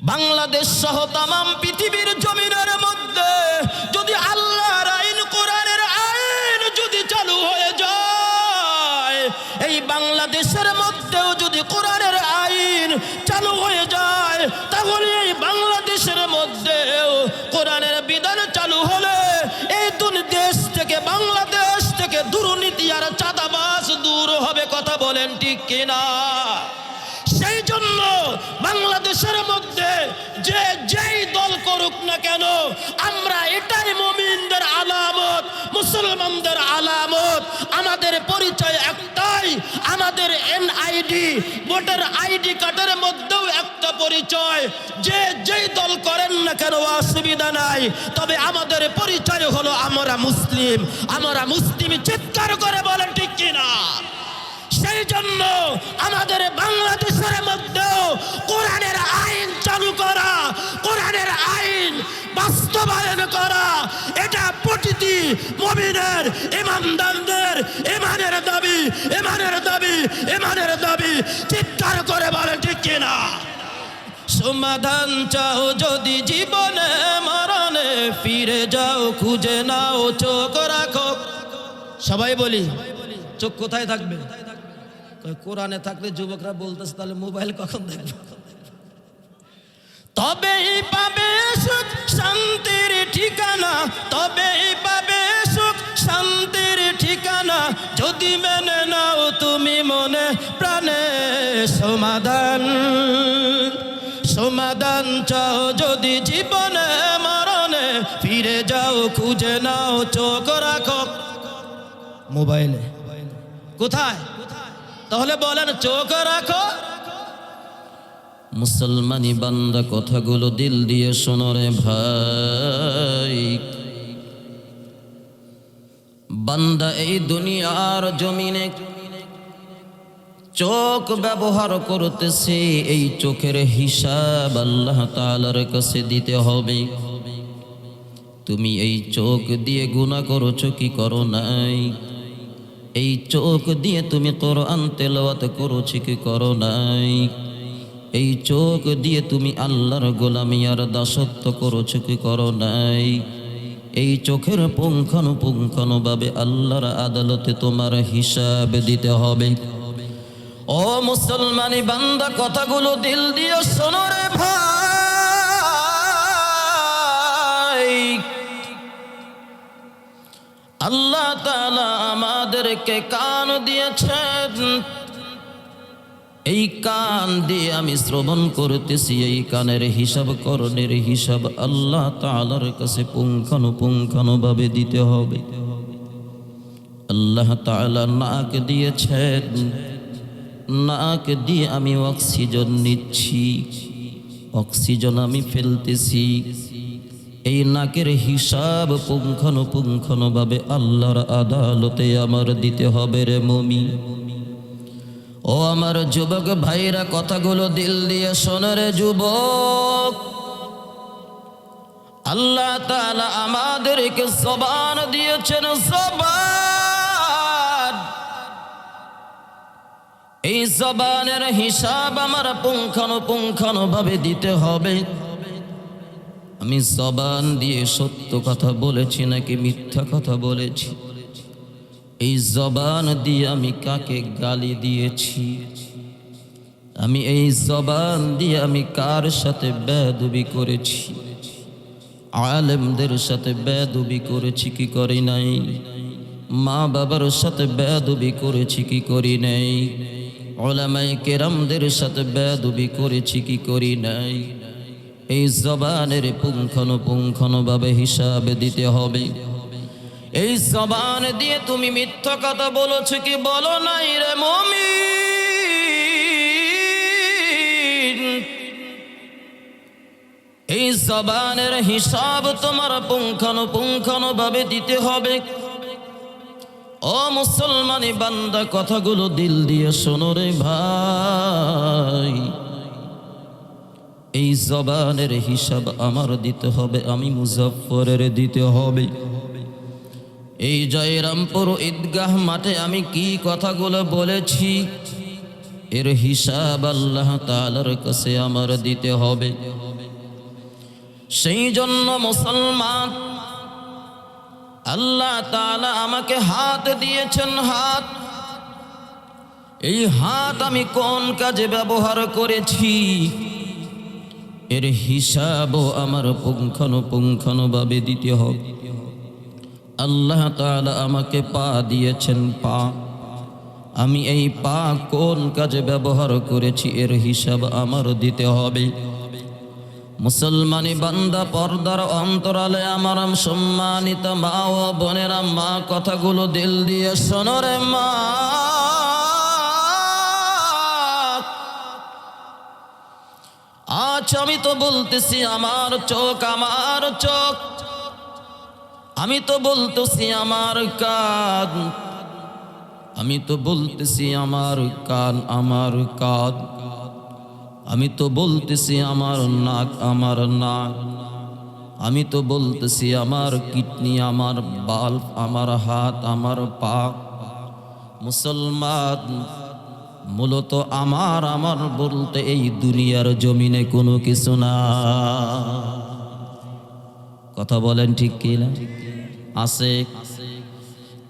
বাংলাদেশ সহ তামাম পৃথিবীর জমিনের মধ্যে যদি আল্লাহর আইন, কোরআনের আইন যদি চালু হয়ে যায়, এই বাংলাদেশের মধ্যেও যদি কোরআনের আইন চালু হয়ে যায়, তাহলে এই বাংলাদেশের মধ্যেও কোরআনের বিধান চালু হলে এই দেশ থেকে, বাংলাদেশ থেকে দুর্নীতি আর চাঁদাবাজ দূর হবে। কথা বলেন ঠিক কিনা? সেই জন্য বাংলাদেশের মধ্যে যেই দল করুক না কেন, আমরা এটাই মুমিনদের আলামত, মুসলমানদের আলামত। আমাদের পরিচয় একটাই, আমাদের এনআইডি, ভোটার আইডি কার্ডের মধ্যেও একটা পরিচয়। যেই দল করেন না কেন অসুবিধা নাই, তবে আমাদের পরিচয় হলো আমরা মুসলিম। আমরা মুসলিম, চিৎকার করে বলেন ঠিক কিনা? সেই জন্য আমাদের বাংলাদেশের মধ্যেও কোরআনের আইন চালু করা, কোরআনের আইন বাস্তবায়ন করা, এটা প্রতিটি মুমিনের, ইমানদারদের ইমানের দাবি, ইমানের দাবি, ইমানের দাবি। চিৎকার করে বলেন ঠিক কিনা? সমাধান চাও যদি জীবনে মরণে, ফিরে যাও খুঁজে নাও, চোখ রাখো। সবাই বলি, চোখ কোথায় থাকবে? কোরআনে থাকলে যুবকরা বলতেছে, তাহলে মোবাইল কখন দেখবে? তবেই পাবে সুখ শান্তির ঠিকানা, তবেই পাবে সুখ শান্তির ঠিকানা, যদি মেনে নাও তুমি মনে প্রাণে সমাধান। সমাধান চাও যদি জীবনে মরণে, ফিরে যাও খুঁজে নাও, চোখ রাখো মোবাইলে। কোথায়? তাহলে বলেন, চোখ রাখো। মুসলমানি বান্দা, কথাগুলো দিল দিয়ে শোনো রে ভাই। বান্দা এই দুনিয়ার জমিনে চোখ ব্যবহার করতেছে, এই চোখের হিসাব আল্লাহ তাআলার কাছে দিতে হবে। তুমি এই চোখ দিয়ে গুনাহ করেছো কি করো নাই? এই চোখ দিয়ে তুমি কোরআন তেলাওয়াত করেছো কি করো নাই? এই চোখ দিয়ে তুমি আল্লাহর গোলামি আর দাসত্ব করেছো কি করো নাই? এই চোখের পুঙ্খানুপুঙ্খানুভাবে আল্লাহর আদালতে তোমার হিসাব দিতে হবে। ও মুসলমানি বান্দা, কথাগুলো দিল দিয়ে শোনো রে ভাই। আল্লাহ তাআলা আমাদেরকে কান দিয়েছেন, এই কান দিয়ে আমি শ্রবণ করতেছি, এই কানের হিসাব করণের হিসাব আল্লাহ তাআলার কাছে পুঙ্খানুপুঙ্খানুভাবে দিতে হবে। আল্লাহ তাআলা নাক দিয়েছেন, নাক দিয়ে আমি অক্সিজেন নিচ্ছি, অক্সিজেন আমি ফেলতেছি। এই নাকের হিসাব পুঙ্খানুপুঙ্খানুভাবে আল্লাহর আদালতে আমার দিতে হবে রে মুমিন। ও আমার যুবক ভাইরা, কথাগুলো দিল দিয়ে শোনো রে যুবক। আল্লাহ তাআলা আমাদেরকে জবান দিয়েছেন, জবান। এই জবানের হিসাব আমার পুঙ্খানুপুঙ্খানুভাবে দিতে হবে। আমি জবান দিয়ে সত্য কথা বলেছি নাকি মিথ্যা কথা বলেছি? এই জবান দিয়ে আমি কাকে গালি দিয়েছি? আমি এই জবান দিয়ে আমি কার সাথে বেয়াদবি করেছি? আলেমদের সাথে বেয়াদবি করেছি কি করি নাই? মা বাবার সাথে বেয়াদবি করেছি কি করি নাই? উলামায়ে কেরামদের সাথে বেয়াদবি করেছি কি করি নাই? এই জবানের পুঙ্খানুপুঙ্খানুভাবে হিসাব দিতে হবে। এই জবান দিয়ে তুমি মিথ্যা কথা বলেছো কি বলো নাই রে মুমিন? এই জবানের হিসাব তোমার পুঙ্খানুপুঙ্খানুভাবে দিতে হবে। ও মুসলমানি বান্দা, কথাগুলো দিল দিয়ে শোনো রে ভাই। এই জবানের হিসাব আমার দিতে হবে, আমি মুজাফফরের দিতে হবে। এই জয়রামপুর ঈদগাহ মাঠে আমি কি কথাগুলো বলেছি, এর হিসাব আল্লাহ তাআলার কাছে আমার দিতে হবে। সেই জন্য মুসলমান, আল্লাহ তাআলা আমাকে হাত দিয়েছেন, হাত। এই হাত আমি কোন কাজে ব্যবহার করেছি এর হিসাবও আমার পুঙ্খানুপুঙ্খানুভাবে দিতে হবে। আল্লাহ তাআলা আমাকে পা দিয়েছেন, পা। আমি এই পা কোন কাজে ব্যবহার করেছি এর হিসাব আমার দিতে হবে। মুসলমানি বান্দা, পর্দার অন্তরালে আমার সম্মানিত মা ও বোনেরা, মা কথাগুলো দিল দিয়ে শোনো রে মা। আজ আমি তো বলতেছি আমার চোখ, আমার চোখ। আমি তো বলতেছি আমার কান। আমি তো বলতেছি আমার কান, আমার কান। আমি তো বলতেছি আমার নাক, আমার নাক। আমি তো বলতেছি আমার কিডনি, আমার বাল্ব, আমার হাত, আমার পা। মুসলমান, মূলত আমার বলতে এই দুনিয়ার জমিনে কোনো কিছু না। কথা বলেন ঠিক কি না? আছে।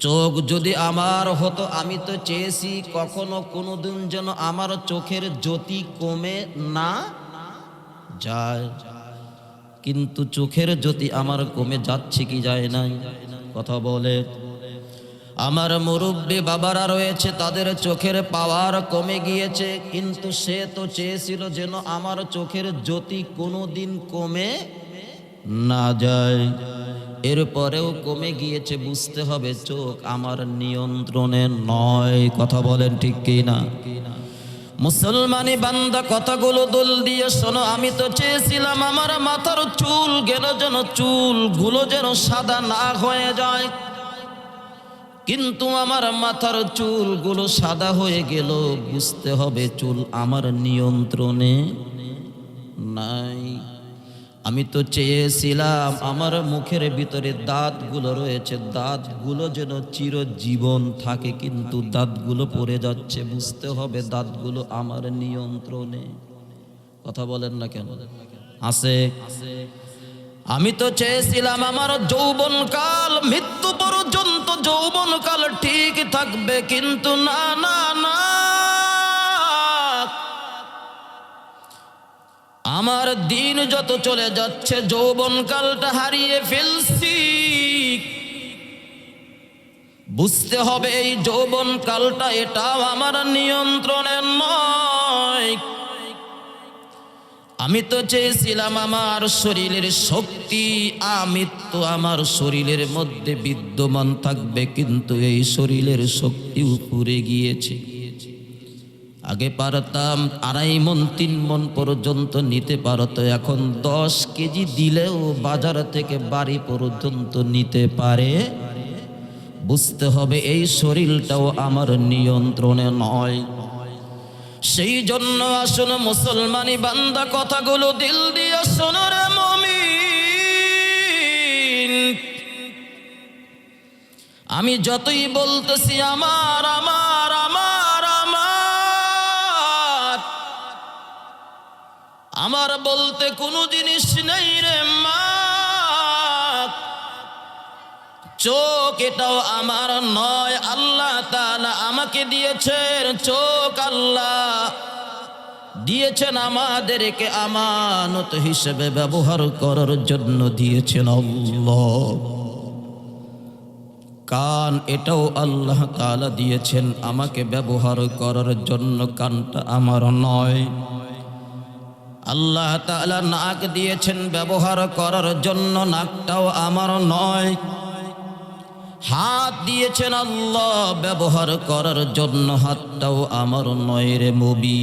চোখ যদি আমার হতো, আমি তো চেয়েছি কখনো কোনোদিন যেন আমার চোখের জ্যোতি কমে না যায়, কিন্তু চোখের জ্যোতি আমার কমে যাচ্ছে কি যায় নাই? কথা বলে। আমার মুরব্বী বাবারা রয়েছে, তাদের চোখের পাওয়ার কমে গিয়েছে, কিন্তু সে তো চেয়েছিল যেন আমার চোখের জ্যোতি কোনোদিন কমে না যায়। এরপরেও কমে গিয়েছে। বুঝতে হবে চোখ আমার নিয়ন্ত্রণে নয়। কথা বলেন ঠিক কি না? মুসলমানি বান্দা, কথাগুলো দোল দিয়ে শোনো। আমি তো চেয়েছিলাম আমার মাথার চুলগুলো যেন সাদা না হয়ে যায়, কিন্তু আমার মাথার চুলগুলো সাদা হয়ে গেল। বুঝতে হবে চুল আমার নিয়ন্ত্রণে নাই। আমি তো চেয়েছিলাম আমার মুখের ভিতরে দাঁতগুলো রয়েছে, দাঁতগুলো যেন চিরজীবন থাকে, কিন্তু দাঁতগুলো পড়ে যাচ্ছে। বুঝতে হবে দাঁতগুলো আমার নিয়ন্ত্রণে। কথা বলেন না কেন? আছে। আমি তো চেয়েছিলাম আমার যৌবনকাল, মৃত্যু পর্যন্ত যৌবনকাল ঠিক থাকবে, কিন্তু না না না, আমার দিন যত চলে যাচ্ছে যৌবনকালটা হারিয়ে ফেলছি। বুঝতে হবে এই যৌবনকালটা এটাও আমার নিয়ন্ত্রণে নয়। আমি তো চেয়েছিলাম আমার শরীরের শক্তি আমৃত্যু আমার শরীরের মধ্যে বিদ্যমান থাকবে, কিন্তু এই শরীরের শক্তি উপরে গিয়েছে। আগে পারতাম 2.5 মণ 3 মণ পর্যন্ত নিতে পারতো, এখন 10 কেজি দিলেও বাজার থেকে বাড়ি পর্যন্ত নিতে পারে। বুঝতে হবে এই শরীরটাও আমার নিয়ন্ত্রণে নয়। সেই জন্য আসুন মুসলমানি বান্দা, কথাগুলো দিল দিয়ে শোনো রে মুমিন। আমি যতই বলতেছি আমার আমার আমার আমার আমার বলতে কোনো জিনিস নেই রে মা। চোখ এটাও আমার নয়, আল্লাহ তাআলা আমাকে দিয়েছেন চোখ। আল্লাহ দিয়েছেন আমাদেরকে আমানত হিসেবে ব্যবহার করার জন্য দিয়েছেন আল্লাহ। কান এটাও আল্লাহ তাআলা দিয়েছেন আমাকে ব্যবহার করার জন্য, কানটা আমার নয়। আল্লাহ তাআলা নাক দিয়েছেন ব্যবহার করার জন্য, নাকটাও আমার নয়। হাত দিয়েছেন আল্লাহ ব্যবহার করার জন্য, হাতটাও আমার নয় রে মুবি।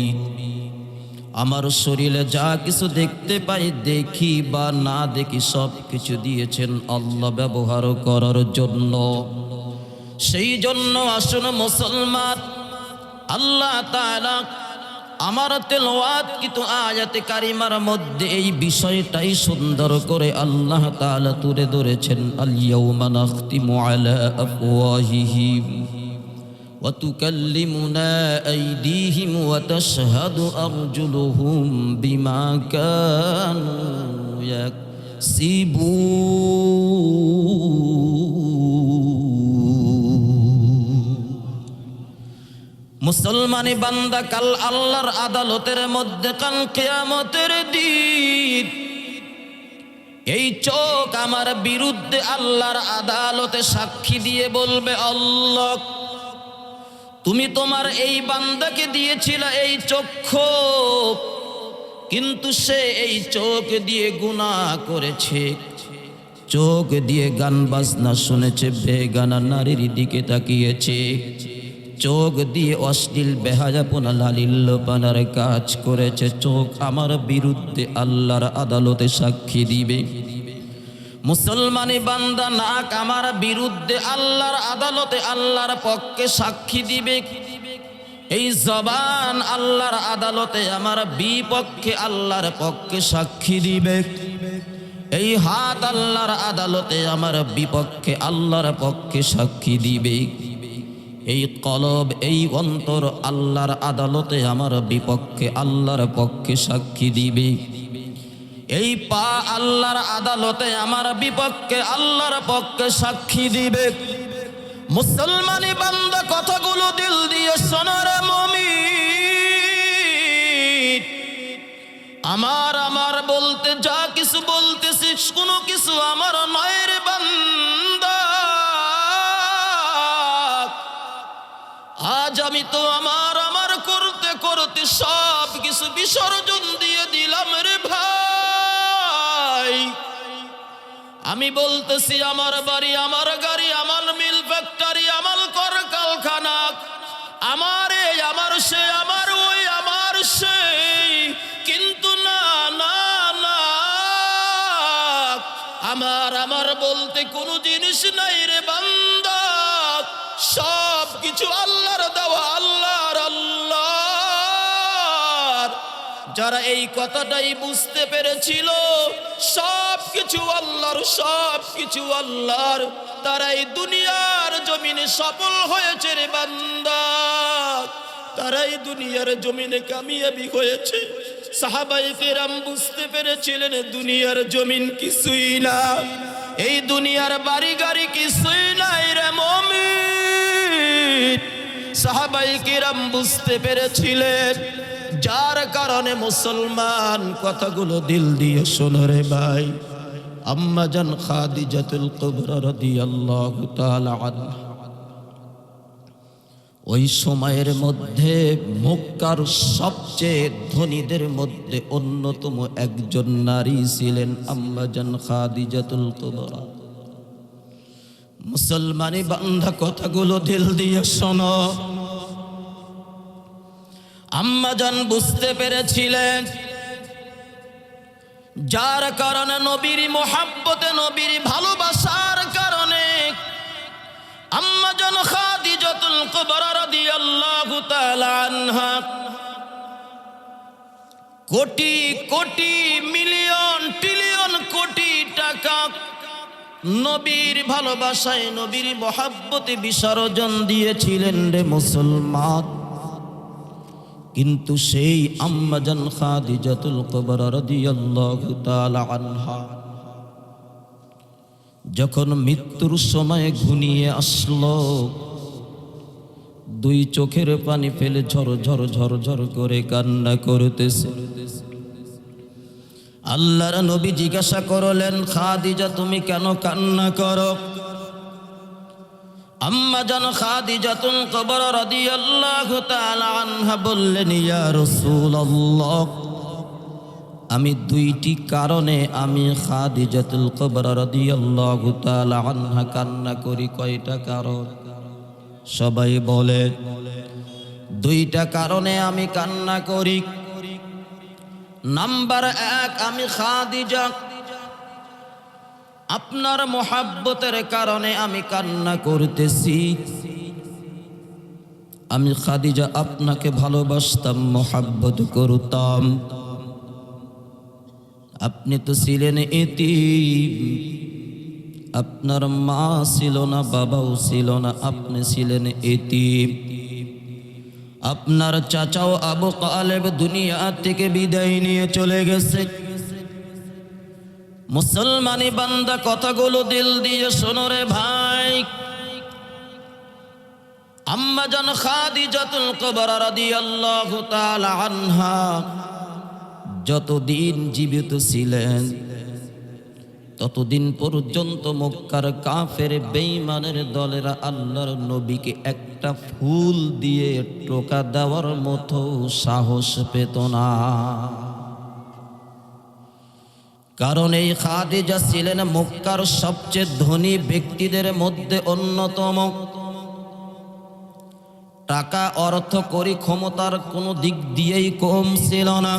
আমার শরীরে যা কিছু দেখতে পাই, দেখি বা না দেখি, সব কিছু দিয়েছেন আল্লাহ ব্যবহার করার জন্য। সেই জন্য আসুন মুসলমান, আল্লাহ তাআলা আমার তেলাওয়াত কিন্তু আয়াতে কারিমার মধ্যে এই বিষয়টাই সুন্দর করে আল্লাহ তাআলা তুলে ধরেছেন। আল ইয়াউমা নাখতিমু আলা আফওয়াহিহিম ওয়া তুকাল্লিমুনা আইদিহিম ওয়া তাশহাদু আরজুলুহুম বিমা কানু মুসলমানি বান্দা, কাল আল্লাহর আদালতের মধ্যে, কাল কিয়ামতের দিন এই চোখ আমার বিরুদ্ধে আল্লাহর আদালতে সাক্ষী দিয়ে বলবে, আল্লাহ তুমি তোমার এই বান্দাকে দিয়েছিলে এই চক্ষু, কিন্তু সে এই চোখ দিয়ে গুনাহ করেছে, চোখ দিয়ে গান বাজনা শুনেছে, বেগানা নারীর দিকে তাকিয়েছে, চোখ দিয়ে অশ্লীল বেহায়াপনা লালিল্যপানার কাজ করেছে, চোখ আমার বিরুদ্ধে আল্লাহর আদালতে সাক্ষী দিবে। মুসলমানি বান্দা, নাক আমার বিরুদ্ধে আল্লাহর আদালতে আল্লাহর পক্ষে সাক্ষী দিবে। এই জবান আল্লাহর আদালতে আমার বিপক্ষে আল্লাহর পক্ষে সাক্ষী দিবে। এই হাত আল্লাহর আদালতে আমার বিপক্ষে আল্লাহর পক্ষে সাক্ষী দিবে। এই কলব, এই অন্তর আল্লাহর আদালতে আমার বিপক্ষে আল্লাহর পক্ষে সাক্ষী দিবে। এই পা আল্লাহর আদালতে আমার বিপক্ষে আল্লাহর পক্ষে সাক্ষী দিবে। মুসলমানি বান্দা, কথাগুলো দিল দিয়ে শোনার মুমিন, আমার বলতে যা কিছু বলতেছিস কোনো কিছু আমার নয় রে বান্দা। আজ আমি তো আমার করতে করতে সব কিছু বিসর্জন দিয়ে দিলাম রে ভাই। আমি বলতেছি আমার বাড়ি, আমার গাড়ি, আমার মিল ফ্যাক্টরি, আমার কলকারখানা, আমার এই, আমার সে, আমার ওই, আমার সেই, কিন্তু না না না, আমার বলতে কোনো জিনিস নাই রে বান্দা। সব কিছু আল্লাহর দেওয়া, আল্লাহর। যারা এই কথাটাই বুঝতে পেরেছিল সব কিছু আল্লাহর, সব কিছু আল্লাহর, তারা এই দুনিয়ার জমিনে সফল হয়েছে রে বান্দা, তারা এই দুনিয়ার জমিনে কামিয়াবি হয়েছে। সাহাবায়ে কেরাম বুঝতে পেরেছিলেন দুনিয়ার জমিন কিছুই না, এই দুনিয়ার বাড়ি গাড়ি কিছুই নাই রে মুমিন। সাহাবায়ে কেরাম বুঝতে পেরেছিলেন, যার কারণে মুসলমান কথাগুলো দিল দিয়ে শোনো রে ভাই। আম্মা জান খাদিজাতুল কুবরা রাদিয়াল্লাহু তাআলা আনহা ওই সময়ের মধ্যে মক্কার সবচেয়ে ধনীদের মধ্যে অন্যতম একজন নারী ছিলেন আম্মা জান খাদিজাতুল কুবরা। মুসলমানি বান্দা, কথাগুলো দিল দিয়ে শোনো। আম্মা জান বুঝতে পেরেছিলেন, যার কারণে নবীর মোহাব্বতে, নবীর ভালোবাসার কারণে আম্মা জান খাদিজাতুল কুবরা রাদিয়াল্লাহু তাআলা আনহা কোটি কোটি মিলিয়ন ট্রিলিয়ন কোটি টাকা নবীর ভালোবাসায়, নবীর মোহাব্বতে বিসর্জন দিয়েছিলেন রে মুসলমান। কিন্তু সেই আম্মা জান খাদিজাতুল কুবরা রাদিয়াল্লাহু তাআলা আনহা যখন মৃত্যুর সময় ঘনিয়ে আসলো, দুই চোখের পানি ফেলে ঝর ঝর ঝর ঝর করে কান্না করতেছে। আল্লাহর নবী জিজ্ঞাসা করলেন, খাদিজা তুমি কেন কান্না করো? আম্মা জান খাদিজাতুল কুবরা রাদিয়াল্লাহু তাআলা আনহা বললেন, ইয়া রাসূলুল্লাহ, আমি দুইটি কারণে আমি খাদিজাতুল কুবরা রাদিয়াল্লাহু তাআলা আনহা কান্না করি। কয়টা কারণ? সবাই বলে, দুইটা কারণে আমি কান্না করি। নাম্বার এক, আমি খাদিজা আপনার মোহাব্বতের কারণে আমি কান্না করতেছি। আমি খাদিজা আপনাকে ভালোবাসতাম, মোহাব্বত করতাম। আপনি তো ছিলেন এতিম, আপনার মা ছিল না, বাবাও ছিল না, আপনি ছিলেন এতিম। আপনার চাচাও আবু তালেব দুনিয়া থেকে বিদায় নিয়ে চলে গেছে। মুসলমানি বান্দা কথাগুলো দিল দিয়ে শোনো রে ভাই। আম্মা জান খাদিজাতুল কুবরা রাদিয়াল্লাহু তাআলা আনহা যতদিন জীবিত ছিলেন ততদিন পর্যন্ত মক্কার কাফের বেঈমানের দলেরা আল্লাহর নবীকে একটা ফুল দিয়ে টোকা দেওয়ার মতো সাহস পেত না। কারণ এই খাদিজা ছিলেন মক্কার সবচেয়ে ধনী ব্যক্তিদের মধ্যে অন্যতম। টাকা অর্থ করি ক্ষমতার কোনো দিক দিয়েই কম ছিল না।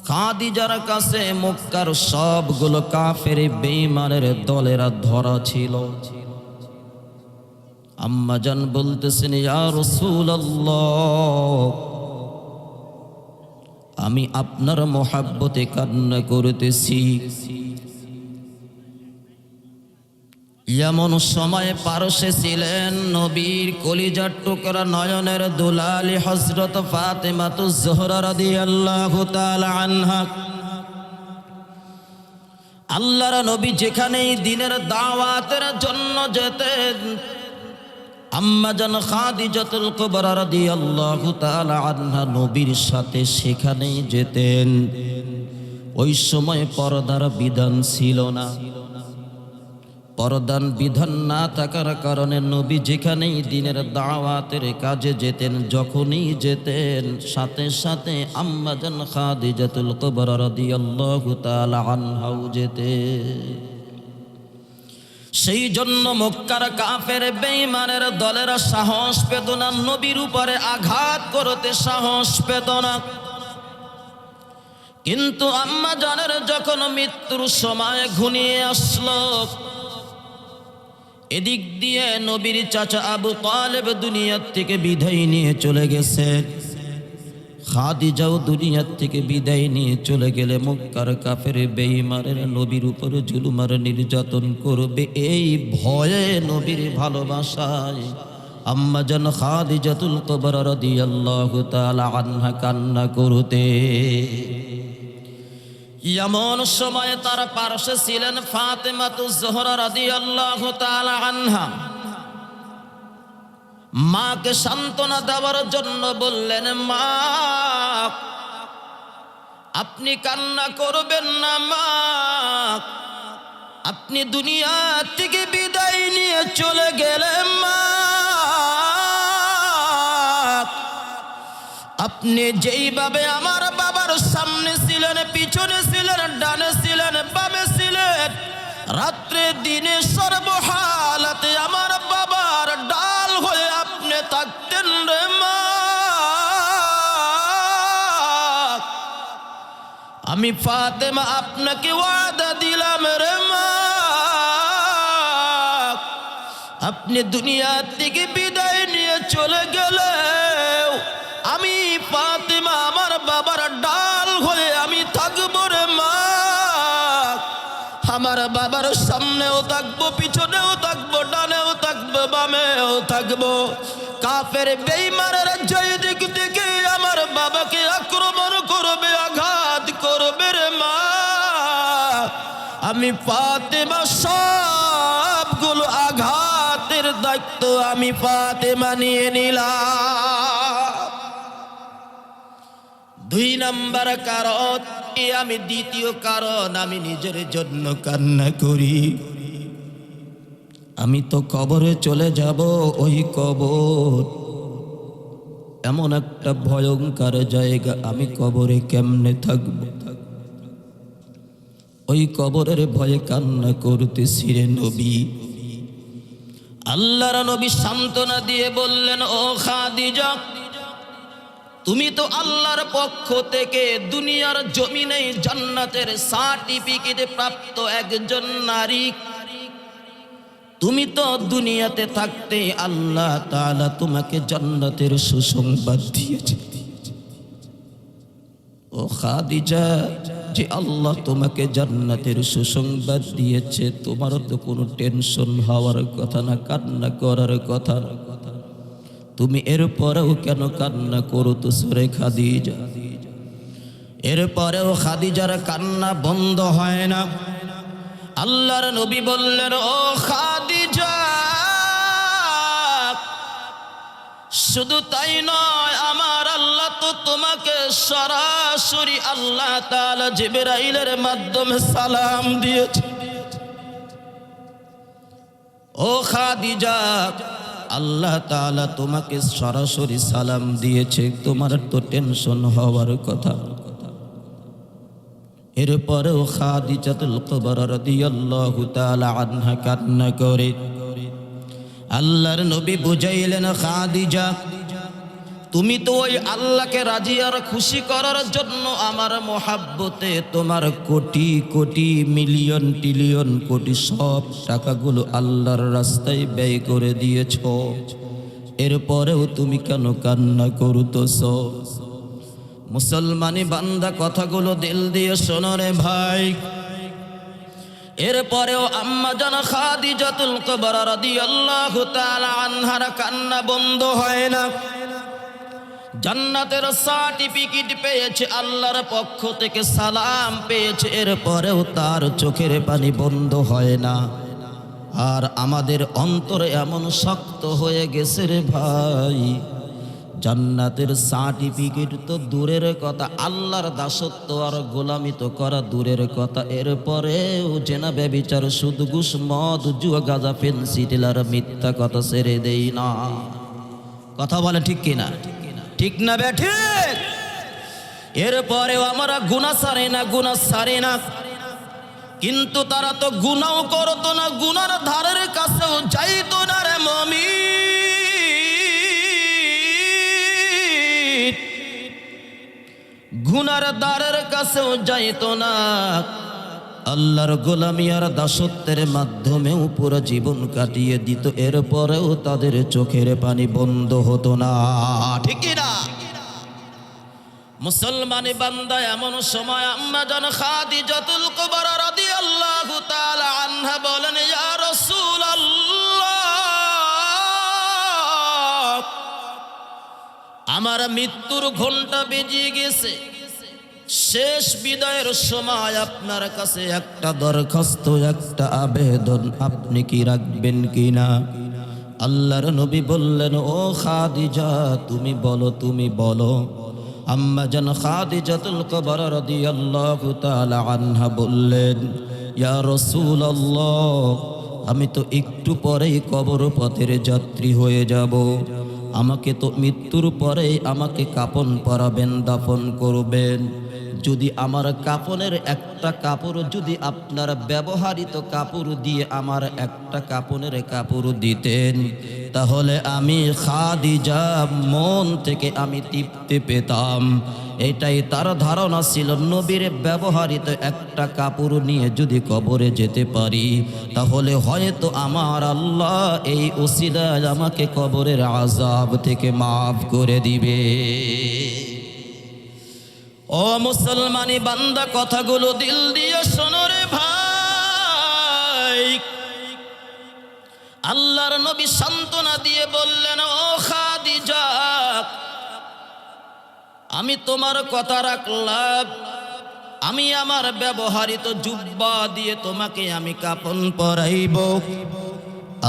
খাদিজার কাছে মক্কার সবগুলো কাফের বেঈমানের দলেরা ধরা ছিল। আম্মা জান বলতেছেন, ইয়া রাসূলুল্লাহ, আমি আপনার মহব্বতে কান্না করতেছি। এমন সময় পারসে ছিলেন নবীর কলিজার টুকরা নয়নের দুলালি হযরত ফাতেমাতুজ জোহরা রাদিয়াল্লাহু তাআলা আনহা। আল্লাহর নবী যেখানেই দিনের দাওয়াতের জন্য যেতেন, আম্মা জান খাদিজাতুল কুবরা রাদিয়াল্লাহু তাআলা আনহা নবীর সাথে সেখানেই যেতেন। ওই সময় পর্দার বিধান ছিল না। পর্দার বিধান না থাকার কারণে নবী যেখানেই দিনের দাওয়াতের কাজে যেতেন, যখনই যেতেন সাথে সাথে আম্মা জান খাদিজাতুল কুবরা রাদিয়াল্লাহু তাআলা আনহাও যেতেন। সেই জন্য মক্কার কাফের বেঈমানের দলেরা সাহস পেত না, নবীর উপরে আঘাত করতে সাহস পেত না। কিন্তু আম্মা জানের যখন মৃত্যুর সময় ঘনিয়ে আসলো, এদিক দিয়ে নবীর চাচা আবু তালেব দুনিয়ার থেকে বিদায় নিয়ে চলে গেছে, খাদিজাও দুনিয়ার থেকে বিদায় নিয়ে চলে গেলে মক্কার কাফের বেঈমানের নবীর উপরে জুলুম আর নির্যাতন করবে, এই ভয়ে নবীর ভালোবাসায় আম্মা জান খাদিজাতুল কুবরা রাদিয়াল্লাহু তাআলা আনহা কান্না করতে। এমন সময় তার পার্শ্বে ছিলেন ফাতেমাতুজ জোহরা রাদিয়াল্লাহু তাআলা আনহা। মাকে সান্ত্বনা দেওয়ার জন্য বললেন, মা আপনি কান্না করবেন না, মা আপনি দুনিয়া থেকে বিদায় নিয়ে চলে গেলেন, মা আপনি যেইভাবে আমার বাবার সামনে ছিলেন, পিছনে ছিলেন, ডানে ছিলেন, বামে ছিলেন, রাত্রে দিনে সর্বহালাতে আমার বাবার ডাল হয়ে আপনি থাকতেন রে মা। আমি ফাতেমা আপনাকে ওয়াদা দিলাম রে মা, আপনি দুনিয়া থেকে বিদায় নিয়ে চলে গেলেও আমি ফাতেমা আমার বাবার ডাল হয়ে আমি থাকবো রে মা। আমার বাবার সামনেও থাকবো, পিছনেও থাকবো, ডানেও থাকবো, বামেও থাকবো। কাফের বেঈমানের যেই দিক থেকে আমার বাবাকে আক্রমণ করবে, আঘাত করবে রে মা, আমি ফাতেমা সবগুলো আঘাতের দায়িত্ব আমি ফাতেমা নিয়ে নিলাম। দুই নাম্বার কারণ, আমি দ্বিতীয় কারণ, আমি নিজের জন্য কান্না করি। আমি তো কবরে চলে যাব, ওই কবর এমন একটা ভয়ঙ্কর জায়গা, আমি কবরে কেমনে থাকব, ওই কবরের ভয়ে কান্না করতেছি রে নবী। আল্লাহর নবী সান্ত্বনা দিয়ে বললেন, ও খাদিজা, তুমি তো আল্লাহর পক্ষ থেকে দুনিয়ার জমিনে জান্নাতের সার্টিফিকেট প্রাপ্ত একজন নারী। তুমি তো দুনিয়াতে থাকতে আল্লাহ তাআলা তোমাকে জান্নাতের সুসংবাদ দিয়েছে। ও খাদিজা, যে আল্লাহ তোমাকে জান্নাতের সুসংবাদ দিয়েছে, তোমার তো কোনো টেনশন হওয়ার কথা না, কান্না করার কথা না। তুমি এরপরেও কেন কান্না করতেছো রে খাদিজা? এরপরেও খাদিজার কান্না বন্ধ হয় না। আল্লাহর নবী বললেন, ও খাদিজা, শুধু তাই নয়, আমার আল্লাহ তো তোমাকে সরাসরি আল্লাহ তাআলা জিবরাইলের মাধ্যমে সালাম দিয়েছে। ও খাদিজা, আল্লাহ তাআলা তোমাকে সরাসরি সালাম দিয়েছে, তোমার তো টেনশন হওয়ার কথা। এরপরেও খাদিজাতুল কুবরা রাদিয়াল্লাহু তাআলা আনহা কান্না করে। আল্লাহর নবী বুঝাইলেন, খাদিজা, তুমি তো ওই আল্লাহকে রাজি আর খুশি করার জন্য আমার মোহাব্বতে তোমার কোটি কোটি মিলিয়ন ট্রিলিয়ন কোটি সব টাকাগুলো আল্লাহর রাস্তায় ব্যয় করে দিয়েছ। এরপরেও তুমি কেন কান্না করতেছ? মুসলমানি বান্দা, কথাগুলো দিল দিয়ে শোনো রে ভাই। এরপরেও আম্মা জান খাদিজাতুল কুবরা রাদিয়াল্লাহু তাআলা আনহার কান্না বন্ধ হয় না। জান্নাতের সার্টিফিকেট পেয়েছে, আল্লাহর পক্ষ থেকে সালাম পেয়েছে, এরপরেও তার চোখের পানি বন্ধ হয় না। আর আমাদের অন্তরে এমন শক্ত হয়ে গেছে রে ভাই, জান্নাতের সার্টিফিকেট তো দূরের কথা, আল্লাহর দাসত্ব আর গোলামি তো করা দূরের কথা, এরপরেও জেনা ব্যভিচার সুদ ঘুষ মদ জুয়া গাঁজা ফেন্সি টেলার মিথ্যা কথা ছেড়ে দেই না। কথা বলে ঠিক কিনা? ঠিক না বে ঠিক? এরপরেও আমরা গুনাহ ছাড়ে না, কিন্তু তারা তো গুনাও করতো না, গুনার ধারের কাছেও যাইতো না রে মুমিন, গুনার দ্বারের কাছেও যাইতো না। আল্লাহর গোলামি আর দাসত্বের মাধ্যমে পুরো জীবন কাটিয়ে দিত, এরপরেও তাদের চোখের পানি বন্ধ হতো না। ঠিক না? মুসলমানি বান্দা, এমন সময় আম্মা জান খাদিজাতুল কুবরা রাদিয়াল্লাহু তাআলা আনহা বলেন, ইয়া রাসূলুল্লাহ, আমার মৃত্যুর ঘন্টা বেজে গেছে, শেষ বিদায়ের সময় আপনার কাছে একটা দরখাস্ত, একটা আবেদন, আপনি কি রাখবেন কিনা? আল্লাহর নবী বললেন, ও খাদিজা, তুমি বলো। আম্মা জান খাদিজাতুল কুবরা রাদিয়াল্লাহু তাআলা আনহা বললেন, ইয়া রাসূলুল্লাহ, আমি তো একটু পরেই কবর পথের যাত্রী হয়ে যাব, আমাকে তো মৃত্যুর পরেই আমাকে কাফন পরাবেন, দাফন করবেন। যদি আমার কাফনের একটা কাপড় যদি আপনার ব্যবহৃত কাপড় দিয়ে আমার একটা কাফনের কাপড় দিতেন, তাহলে আমি খাদিজা মন থেকে আমি তৃপ্তি পেতাম। এটাই তার ধারণা ছিল, নবীর ব্যবহৃত একটা কাপড় নিয়ে যদি কবরে যেতে পারি, তাহলে হয়তো আমার আল্লাহ এই উসিলায় আমাকে কবরের আযাব থেকে মাফ করে দিবে। ও মুসলমানি বান্দা, কথাগুলো দিল দিয়ে শোনো রে ভাই। আল্লাহর নবী সান্ত্বনা দিয়ে বললেন, ও খাদিজা, আমি তোমার কথা রাখলাম, আমি আমার ব্যবহৃত জুব্বা দিয়ে তোমাকে আমি কাফন পরাইব।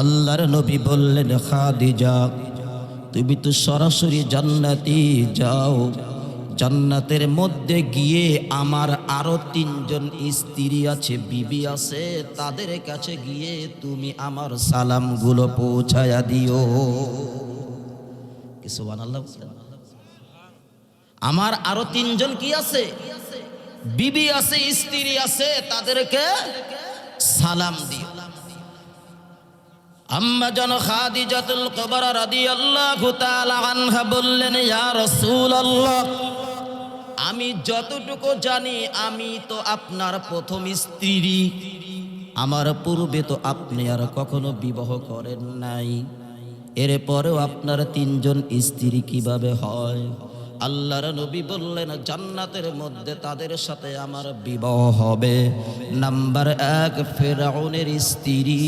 আল্লাহর নবী বললেন, খাদিজা, তুমি তো সরাসরি জান্নাতে যাও, জান্নাতের মধ্যে গিয়ে আমার আরো 3 জন স্ত্রী আছে, বিবি আছে, তাদের কাছে গিয়ে তুমি আমার সালামগুলো পৌঁছায়া দিও। কি সুবহানাল্লাহ? আমার আরো 3 জন কি আছে? বিবি আছে, স্ত্রী আছে, তাদেরকে সালাম দিও। আম্মা জান খাদিজাতুল কুবরা রাদিয়াল্লাহু তাআলা আনহা বললেন, ইয়া রাসূলুল্লাহ, আমি যতটুকু জানি আমি তো আপনার প্রথম স্ত্রী, আমার পূর্বে তো আপনি আর কখনো বিবাহ করেন নাই, এরপরেও আপনার 3 জন স্ত্রী কিভাবে হয়? আল্লাহর নবী বললেন, জান্নাতের মধ্যে তাদের সাথে আমার বিবাহ হবে। নাম্বার 1, ফেরাউনের স্ত্রী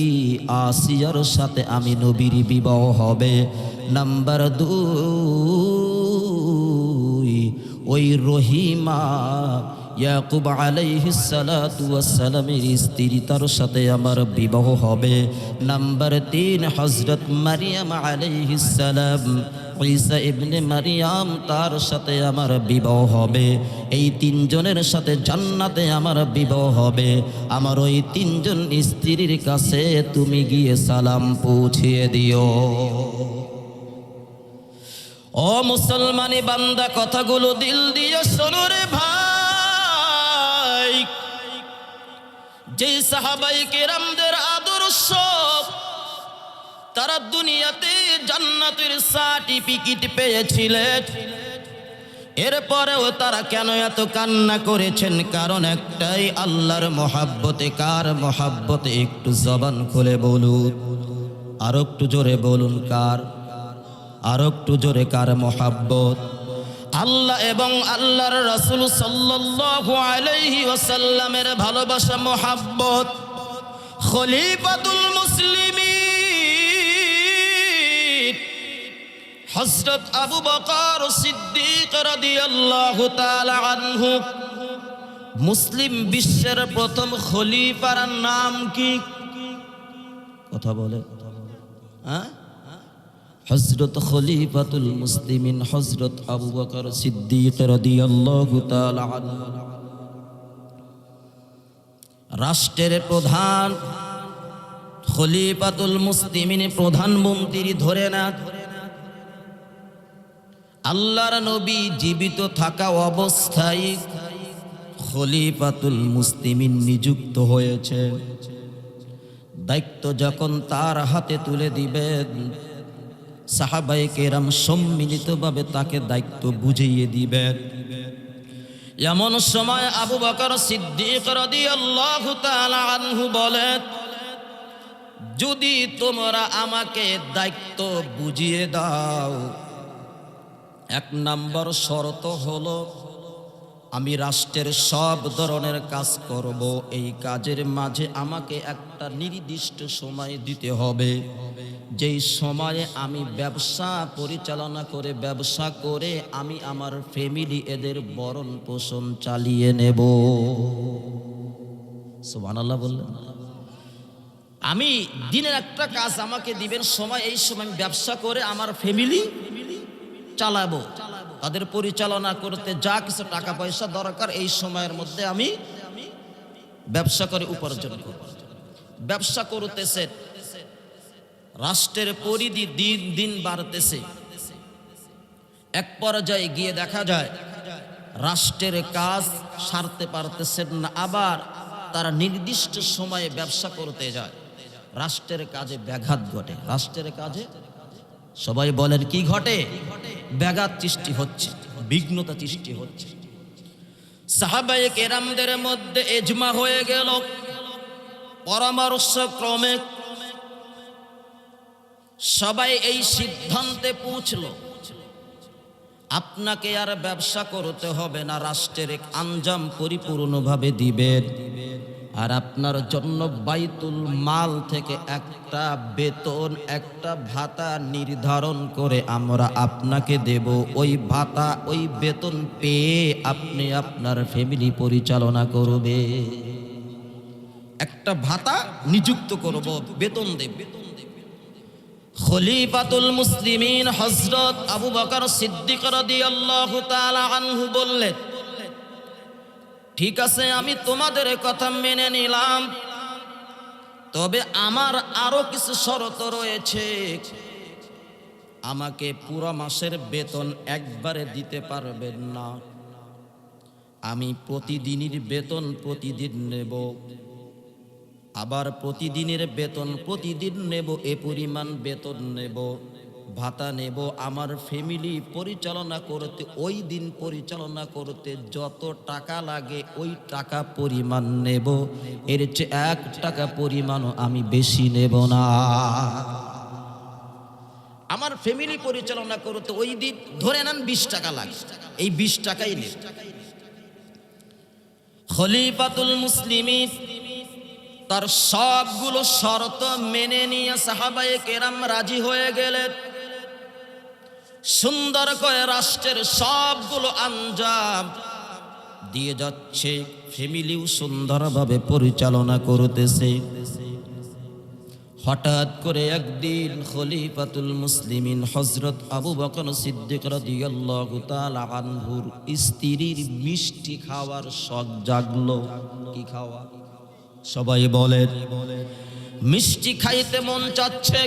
আসিয়ার সাথে আমি নবীর বিবাহ হবে। নাম্বার 2, ওই রহিমা ইয়াকুব আলাইহিস সালাতু ওয়াস সালামের স্ত্রী, তার সাথে আমার বিবাহ হবে। নাম্বার 3 হযরত মারিয়াম আলাইহিস সালাম, ঈসা ইবনে মারিয়াম, তার সাথে আমার বিবাহ হবে। এই তিনজনের সাথে জান্নাতে আমার বিবাহ হবে। আমার ওই তিনজন স্ত্রীর কাছে তুমি গিয়ে সালাম পৌঁছিয়ে দিও। ও মুসলমানি বান্দা, কথাগুলো দিল দিয়ে শোনো রে ভাই। যে সাহাবায়ে কেরামদের আদর্শ, তারা দুনিয়াতে জান্নাতের সার্টিফিকেট পেয়েছিলেন, এরপরেও তারা কেন এত কান্না করেছেন? কারণ একটাই, আল্লাহর মহাব্বতে। কার মহাব্বতে? একটু জবান খুলে বলুন, আর একটু জোরে বলুন, কার? আর একটু জোরে, কার মহাব্বত? আল্লাহ এবং আল্লাহর রাসূল সাল্লাল্লাহু আলাইহি ওয়াসাল্লামের ভালোবাসা, মহাব্বত। খলিফাতুল মুসলিমিন হযরত আবু বকর সিদ্দিক রাদিয়াল্লাহু তাআলা আনহু, মুসলিম বিশ্বের প্রথম খলিফার নাম কি? কথা বলে, হ্যাঁ? হযরত খলিফাতুল মুসলিমিন হযরত আবু বকর সিদ্দিক রাদিয়াল্লাহু তাআলা আনহু। রাষ্ট্রের প্রধান খলিফাতুল মুসলিমিন, প্রধানমন্ত্রী ধরে না। আল্লাহর নবী জীবিত থাকা অবস্থায় খলিফাতুল মুসলিমিন নিযুক্ত হয়েছে। দায়িত্ব যখন তার হাতে তুলে দিবেন, সাহাবায়ে কেরাম সম্মিলিতভাবে তাকে দায়িত্ব বুঝিয়ে দিবেন। এমন সময় আবু বকর সিদ্দিক রাদিয়াল্লাহু তাআলা আনহু বলেন, যদি তোমরা আমাকে দায়িত্ব বুঝিয়ে দাও, 1 নম্বর শর্ত হলো আমি রাষ্ট্রের সব ধরনের কাজ করব। এই কাজের মাঝে আমাকে একটা নির্দিষ্ট সময় দিতে হবে, যেই সময়ে আমি ব্যবসা পরিচালনা করে, ব্যবসা করে আমি আমার ফ্যামিলি, এদের ভরণ পোষণ চালিয়ে নেব। সুবহানাল্লাহ বললেন। আমি দিনের একটা কাজ আমাকে দিবেন সময়, এই সময় আমি ব্যবসা করে আমার ফ্যামিলি চালাবো, তাদের পরিচালনা করতে যা কিছু টাকা পয়সা দরকার, এই সময়ের মধ্যে আমি ব্যবসা করে উপার্জন করব। ব্যবসা করতেছে, রাষ্ট্রের পরিধি দিন দিন বাড়তেছে। এক পর্যায়ে গিয়ে দেখা যায় রাষ্ট্রের কাজ সারতে পারতেছেন না, আবার তারা নির্দিষ্ট সময়ে ব্যবসা করতে যায়, রাষ্ট্রের কাজে ব্যাঘাত ঘটে। রাষ্ট্রের কাজে সবাই বলেন কি ঘটে? ব্যাঘাত সৃষ্টি হচ্ছে, বিঘ্নতা সৃষ্টি হচ্ছে। সাহাবায়ে কেরামদের মধ্যে ইজমা হয়ে গেল, পরামর্শ ক্রমে সবাই এই সিদ্ধান্তে পৌঁছলো, আপনাকে আর ব্যবসা করতে হবে না, রাষ্ট্রের আঞ্জাম পরিপূর্ণভাবে দিবেন। আর আপনার জন্য বাইতুল মাল থেকে একটা বেতন, একটা ভাতা নির্ধারণ করে আমরা আপনাকে দেব। ওই ভাতা, ওই বেতন পেয়ে আপনি আপনার ফ্যামিলি পরিচালনা করবে। একটা ভাতা নিযুক্ত করব, বেতন দেব। খলিফাতুল মুসলিমিন হযরত আবু বকর সিদ্দিক রাদিয়াল্লাহু তাআলা আনহু বললেন, ঠিক আছে, আমি তোমাদের কথা মেনে নিলাম, তবে আমার আরো কিছু শর্ত রয়েছে। আমাকে পুরো মাসের বেতন একবারে দিতে পারবেন না, আমি প্রতিদিনের বেতন প্রতিদিন নেব, আবার প্রতিদিনের বেতন প্রতিদিন নেব, এ পরিমাণ বেতন নেব, ভাতা নেব। আমার ফ্যামিলি পরিচালনা করতে, ওই দিন পরিচালনা করতে যত টাকা লাগে ওই টাকা পরিমাণ নেব, এর চেয়ে 1 টাকা পরিমাণও আমি বেশি নেব না। আমার ফ্যামিলি পরিচালনা করতে ওই দিন ধরে নেন 20 টাকা লাগে, এই 20 টাকাই নেব। খলিফাতুল মুসলিমিন তার সবগুলো শর্ত মেনে নিয়ে সাহাবায়ে কেরাম রাজি হয়ে গেলেন। সুন্দর করে রাষ্ট্রের সবগুলো আঞ্জাম দিয়ে যাচ্ছে, ফ্যামিলিও সুন্দরভাবে পরিচালনা করতেছে। হঠাৎ করে একদিন খলিফাতুল মুসলিমিন হযরত আবু বকর সিদ্দিক রাদিয়াল্লাহু তাআলা আনহুর স্ত্রীর মিষ্টি খাওয়ার শখ জাগলো। কি খাওয়া? সবাই বলেন মিষ্টি খাইতে মন চাচ্ছে,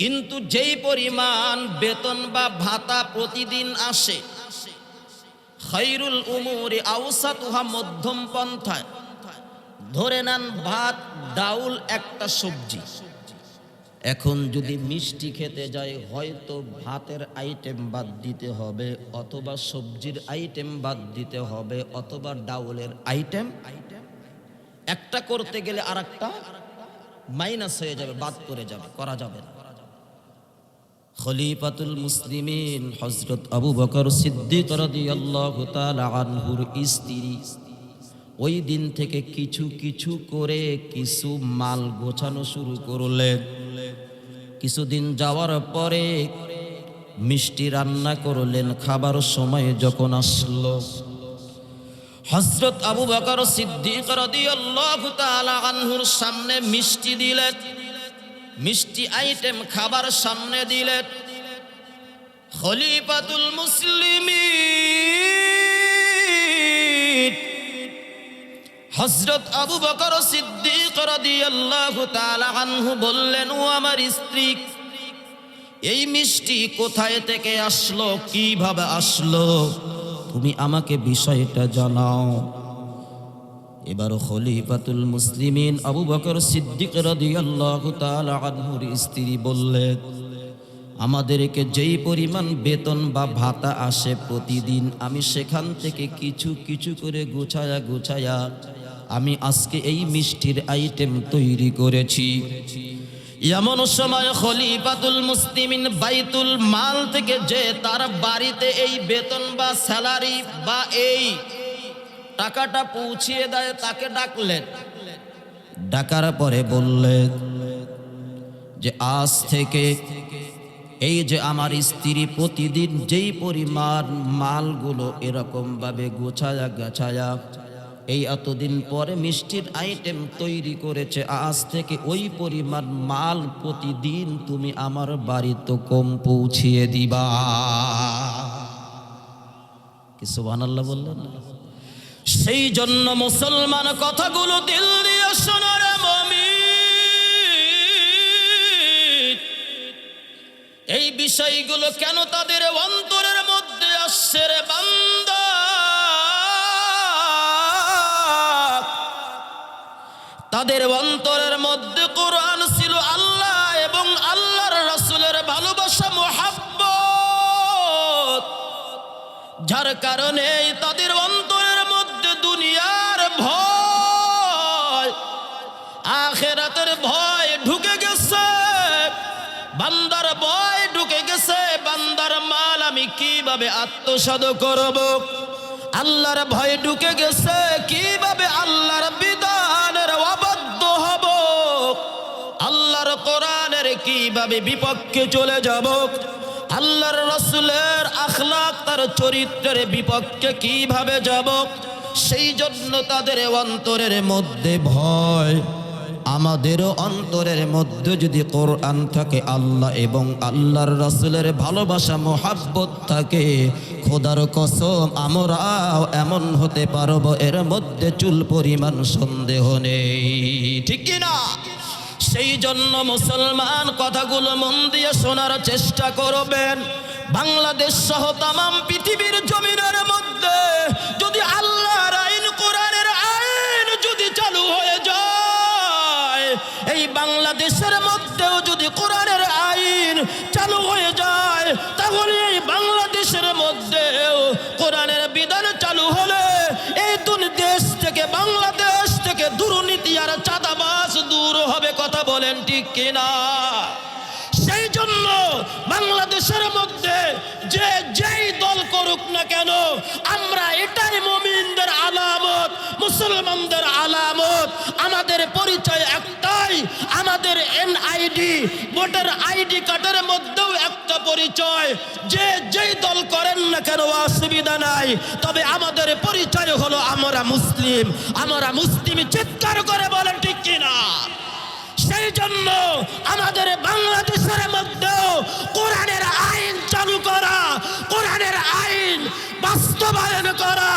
কিন্তু যেই পরিমাণ বেতন বা ভাতা প্রতিদিন আসে, খায়রুল উমুরি আওসাতুহা, মধ্যম পন্থায় ধরে নেন ভাত ডাউল একটা সবজি। এখন যদি মিষ্টি খেতে যায়, হয়তো ভাতের আইটেম বাদ দিতে হবে, অথবা সবজির আইটেম বাদ দিতে হবে, অথবা ডাউলের আইটেম একটা করতে গেলে আরেকটা মাইনাস হয়ে যাবে, বাদ করে যাবে, করা যাবে না। খলিফাতুল মুসলিমিন হযরত আবু বকর সিদ্দিক রাদিয়াল্লাহু তাআলা আনহুর স্ত্রী ওই দিন থেকে কিছু কিছু করে কিছু মাল গোছানো শুরু করলেন। কিছুদিন যাওয়ার পরে মিষ্টি রান্না করলেন। খাবার সময় যখন আসলো, হযরত আবু বকর সিদ্দিক রাদিয়াল্লাহু তাআলা আনহুর সামনে মিষ্টি দিলেন, মিষ্টি আইটেম খাবার সামনে দিলেন। খলিফাতুল মুসলিমিন হযরত আবু বকর সিদ্দিক রাদিয়াল্লাহু তাআলা আনহু বললেন, ও আমার স্ত্রী, এই মিষ্টি কোথায় থেকে আসলো, কিভাবে আসলো, তুমি আমাকে বিষয়টা জানাও। এবার খলিফাতুল মুসলিমিন আবু বকর সিদ্দিক রাদিয়াল্লাহু তাআলা আনহুর স্ত্রী বললেন, আমাদেরকে যেই পরিমাণ বেতন বা ভাতা আসে প্রতিদিন, আমি সেখান থেকে কিছু কিছু করে গুছায়া আমি আজকে এই মিষ্টির আইটেম তৈরি করেছি। এমন সময় খলিফাতুল মুসলিমিন বাইতুল মাল থেকে যে তার বাড়িতে এই বেতন বা স্যালারি বা এই টাকাটা পৌঁছিয়ে দেয়, তাকে ডাকলেন। ডাকার পরে বললেন যে আজ থেকে এই যে আমার স্ত্রী প্রতিদিন যেই পরিমাণ মালগুলো এরকম ভাবে গোছায়া এই এতদিন পরে মিষ্টির আইটেম তৈরি করেছে, আজ থেকে ওই পরিমাণ মাল প্রতিদিন তুমি আমার বাড়িতে কম পৌঁছিয়ে দিবা। কি সুবহানাল্লাহ বললেন? সেই জন্য মুসলমান কথাগুলো দিল দিয়ে শোনার মুমিন, এই বিষয়গুলো কেন তাদের অন্তরের মধ্যে আসছে রে বান্দা? তাদের অন্তরের মধ্যে কোরআন ছিল, আল্লাহ এবং আল্লাহর রাসূলের ভালোবাসা, মুহাব্বত, যার কারণে তাদের অন্তরের মধ্যে দুনিয়ার ভয়, আখিরাতের ভয় ঢুকে গেছে। বান্দার ভয় ঢুকে গেছে, বান্দার মাল আমি কিভাবে আত্মসাৎ করব, আল্লাহর ভয় ঢুকে গেছে, কিভাবে আল্লাহর বিধানের অবাধ্য হব, আল্লাহর কোরআনের কিভাবে বিপক্ষে চলে যাব, আল্লাহর রাসূলের আখলাক তার চরিত্রের বিপক্ষে কিভাবে যাব। সেই জন্য তাদের অন্তরের মধ্যে ভয়। আমাদের অন্তরের মধ্যে যদি কোরআন থাকে, আল্লাহ এবং আল্লাহর রাসূলের ভালোবাসা, মুহাব্বত থাকে, খোদার কসম আমরাও এমন হতে পারবো, এর মধ্যে চুল পরিমাণ সন্দেহ নেই, ঠিক কি না? সেই জন্য মুসলমান কথাগুলো মন দিয়ে শোনার চেষ্টা করবেন। বাংলাদেশ সহ তামাম পৃথিবীর জমিনের মধ্যে যদি আল্লাহর আইন, কোরআনের আইন যদি চালু হয়ে যায়, এই বাংলাদেশের মধ্যেও যদি কোরআনের আইন চালু হয়ে যায়, তাহলে এই বাংলাদেশের মধ্যেও কোরআনের বিধান চালু হলে এই দেশ থেকে, বাংলাদেশ থেকে দুর্নীতি আর চাঁদাবাজ দূর হবে। কথা বলেন ঠিক কিনা? সেই জন্য বাংলাদেশের মধ্যে যেই দল করুক করুক না কেন, আমরা এটাই মুমিনদের আলামত, মুসলমানদের আলামত। আমাদের পরিচয় একটাই, আমাদের এনআইডি ভোটার আইডি কার্ডের মধ্যেও একটা পরিচয়। যে যেই দল করেন না কেন অসুবিধা নাই, তবে আমাদের পরিচয় হলো আমরা মুসলিম। আমরা মুসলিম, চিৎকার করে বলেন ঠিক কিনা? সেই জন্য আমাদের বাংলাদেশের মধ্যেও কোরআনের আইন চালু করা, কোরআনের আইন বাস্তবায়ন করা,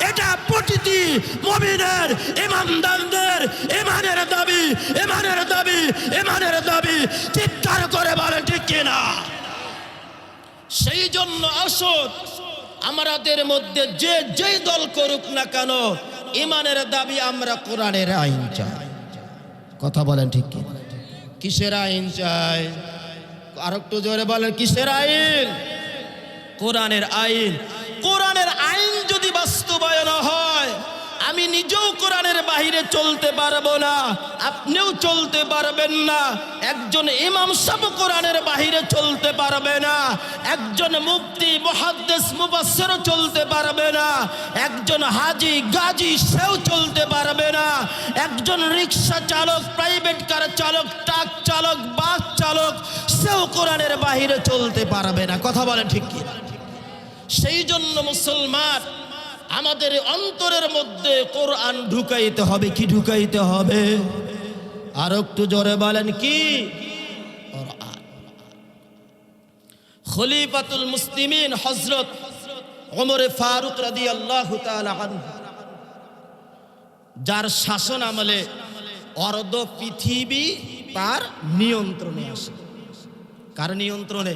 এটা প্রতিটি মুমিনের, ইমানদারদের ইমানের দাবি, ইমানের দাবি, ইমানের দাবি। চিৎকার করে বলেন ঠিক কিনা? সেই জন্য আসুন, আমাদের মধ্যে যে যেই দল করুক না কেন, ইমানের দাবি আমরা কোরআনের আইন চাই। কথা বলেন ঠিক কি? কিসের আইন চাই? আর একটু জোরে বলেন, কিসের আইন? কোরআনের আইন। কোরআনের আইন যদি বাস্তবায়ন হয়, আমি নিজেও কোরআনের বাইরে চলতে পারবো না, আপনিও চলতে পারবেন না, একজন ইমাম সাহেব কোরআনের বাইরে চলতে পারবে না, একজন মুফতি মুহাদ্দিস মুফাসসির চলতে পারবে না, একজন হাজী গাজী সেও চলতে পারবে না, একজন রিকশা চালক, প্রাইভেট কার চালক, ট্রাক চালক, বাস চালক সেও কোরআনের বাইরে চলতে পারবে না। কথা বলেন ঠিক কি? সেই জন্য মুসলমান, আমাদের অন্তরের মধ্যে কোরআন ঢুকাইতে হবে। কি ঢুকাইতে হবে? আর একটু জোরে বলেন, কি? কোরআন। খলিফাতুল মুসলিমিন হযরত ওমর ফারুক রাদিয়াল্লাহু তাআলা আনহু, যার শাসন আমলে অর্ধ পৃথিবী তার নিয়ন্ত্রণে আসে। কার নিয়ন্ত্রণে?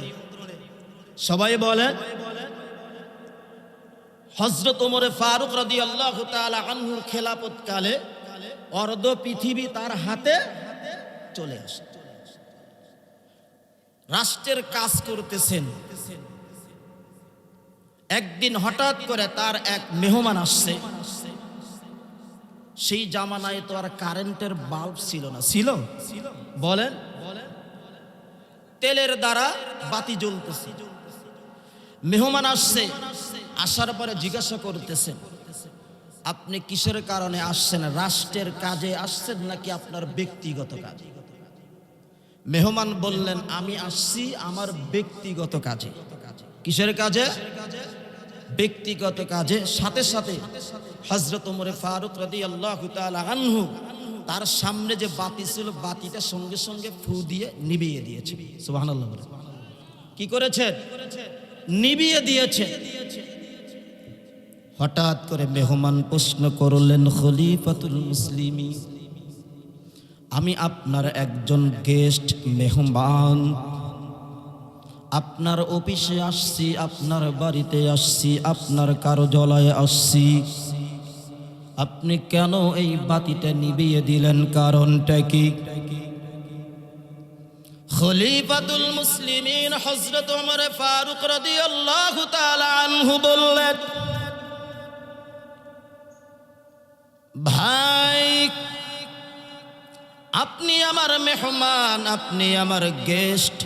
সবাই বলেন। হযরত ওমর ফারুক রাদিয়াল্লাহু তাআলা আনহুর খেলাফত কালে অর্ধ পৃথিবী তার হাতে চলে আসে। রাষ্ট্রের কাজ করতেছেন। একদিন হঠাৎ করে তার এক মেহমান আসছে। সেই জামানায় তো আর কারেন্টের বাল্ব ছিল না। ছিল? বলেন। তেলের দ্বারা বাতি জ্বলতেছে। মেহমান আসছে, আসার পরে জিজ্ঞাসা করতেছেন, আপনি কিসের কারণে আসছেন? রাষ্ট্রের কাজে আসছেন নাকি আপনার ব্যক্তিগত কাজে? মেহমান বললেন, আমি আসছি আমার ব্যক্তিগত কাজে। কিসের কাজে? ব্যক্তিগত কাজে। সাথে সাথে হযরত ওমর ফারুক রাদিয়াল্লাহু তাআলা আনহু তার সামনে যে বাতি ছিল, বাতিটা সঙ্গে সঙ্গে ফু দিয়ে নিভিয়ে দিয়েছে। সুবহানাল্লাহ। কি করেছেন? নিভিয়ে দিয়েছে। হঠাৎ করে মেহমান প্রশ্ন করলেন, খলিফাতুল মুসলিমিন, আমি আপনার একজন গেস্ট, মেহমান, আপনার অফিসে আসছি, আপনার বাড়িতে আসছি, আপনার কার্যালয়ে আসছি, আপনি কেন এই বাতিটা নিভিয়ে দিলেন? কারণটা কি? খলিফাতুল মুসলিমিন হযরত ওমর ফারুক রাদিয়াল্লাহু তাআলা আনহু বললেন, ভাই, আপনি আমার মেহমান, আপনি আমার গেস্ট,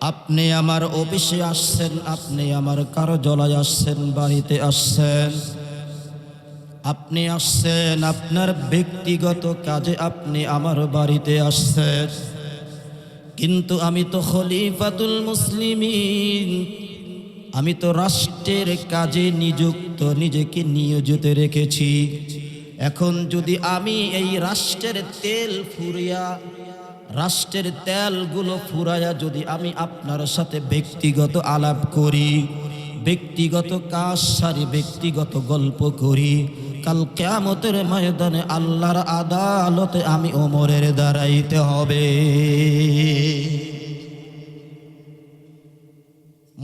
আপনি আমার অফিসে আসছেন, আপনি আমার কার্যালয়ে আসছেন, বাড়িতে আসছেন, আপনি আসছেন আপনার ব্যক্তিগত কাজে, আপনি আমার বাড়িতে আসছেন, কিন্তু আমি তো খলিফাতুল মুসলিমিন, আমি তো রাষ্ট্রের কাজে নিযুক্ত, নিজেকে নিয়োজিত রেখেছি। এখন যদি আমি এই রাষ্ট্রের তেল ফুরিয়া, রাষ্ট্রের তেলগুলো ফুরাইয়া যদি আমি আপনার সাথে ব্যক্তিগত আলাপ করি, ব্যক্তিগত কাজ সারি, ব্যক্তিগত গল্প করি, কাল কিয়ামতের ময়দানে আল্লাহর আদালতে আমি ওমরের দাঁড়াইতে হবে।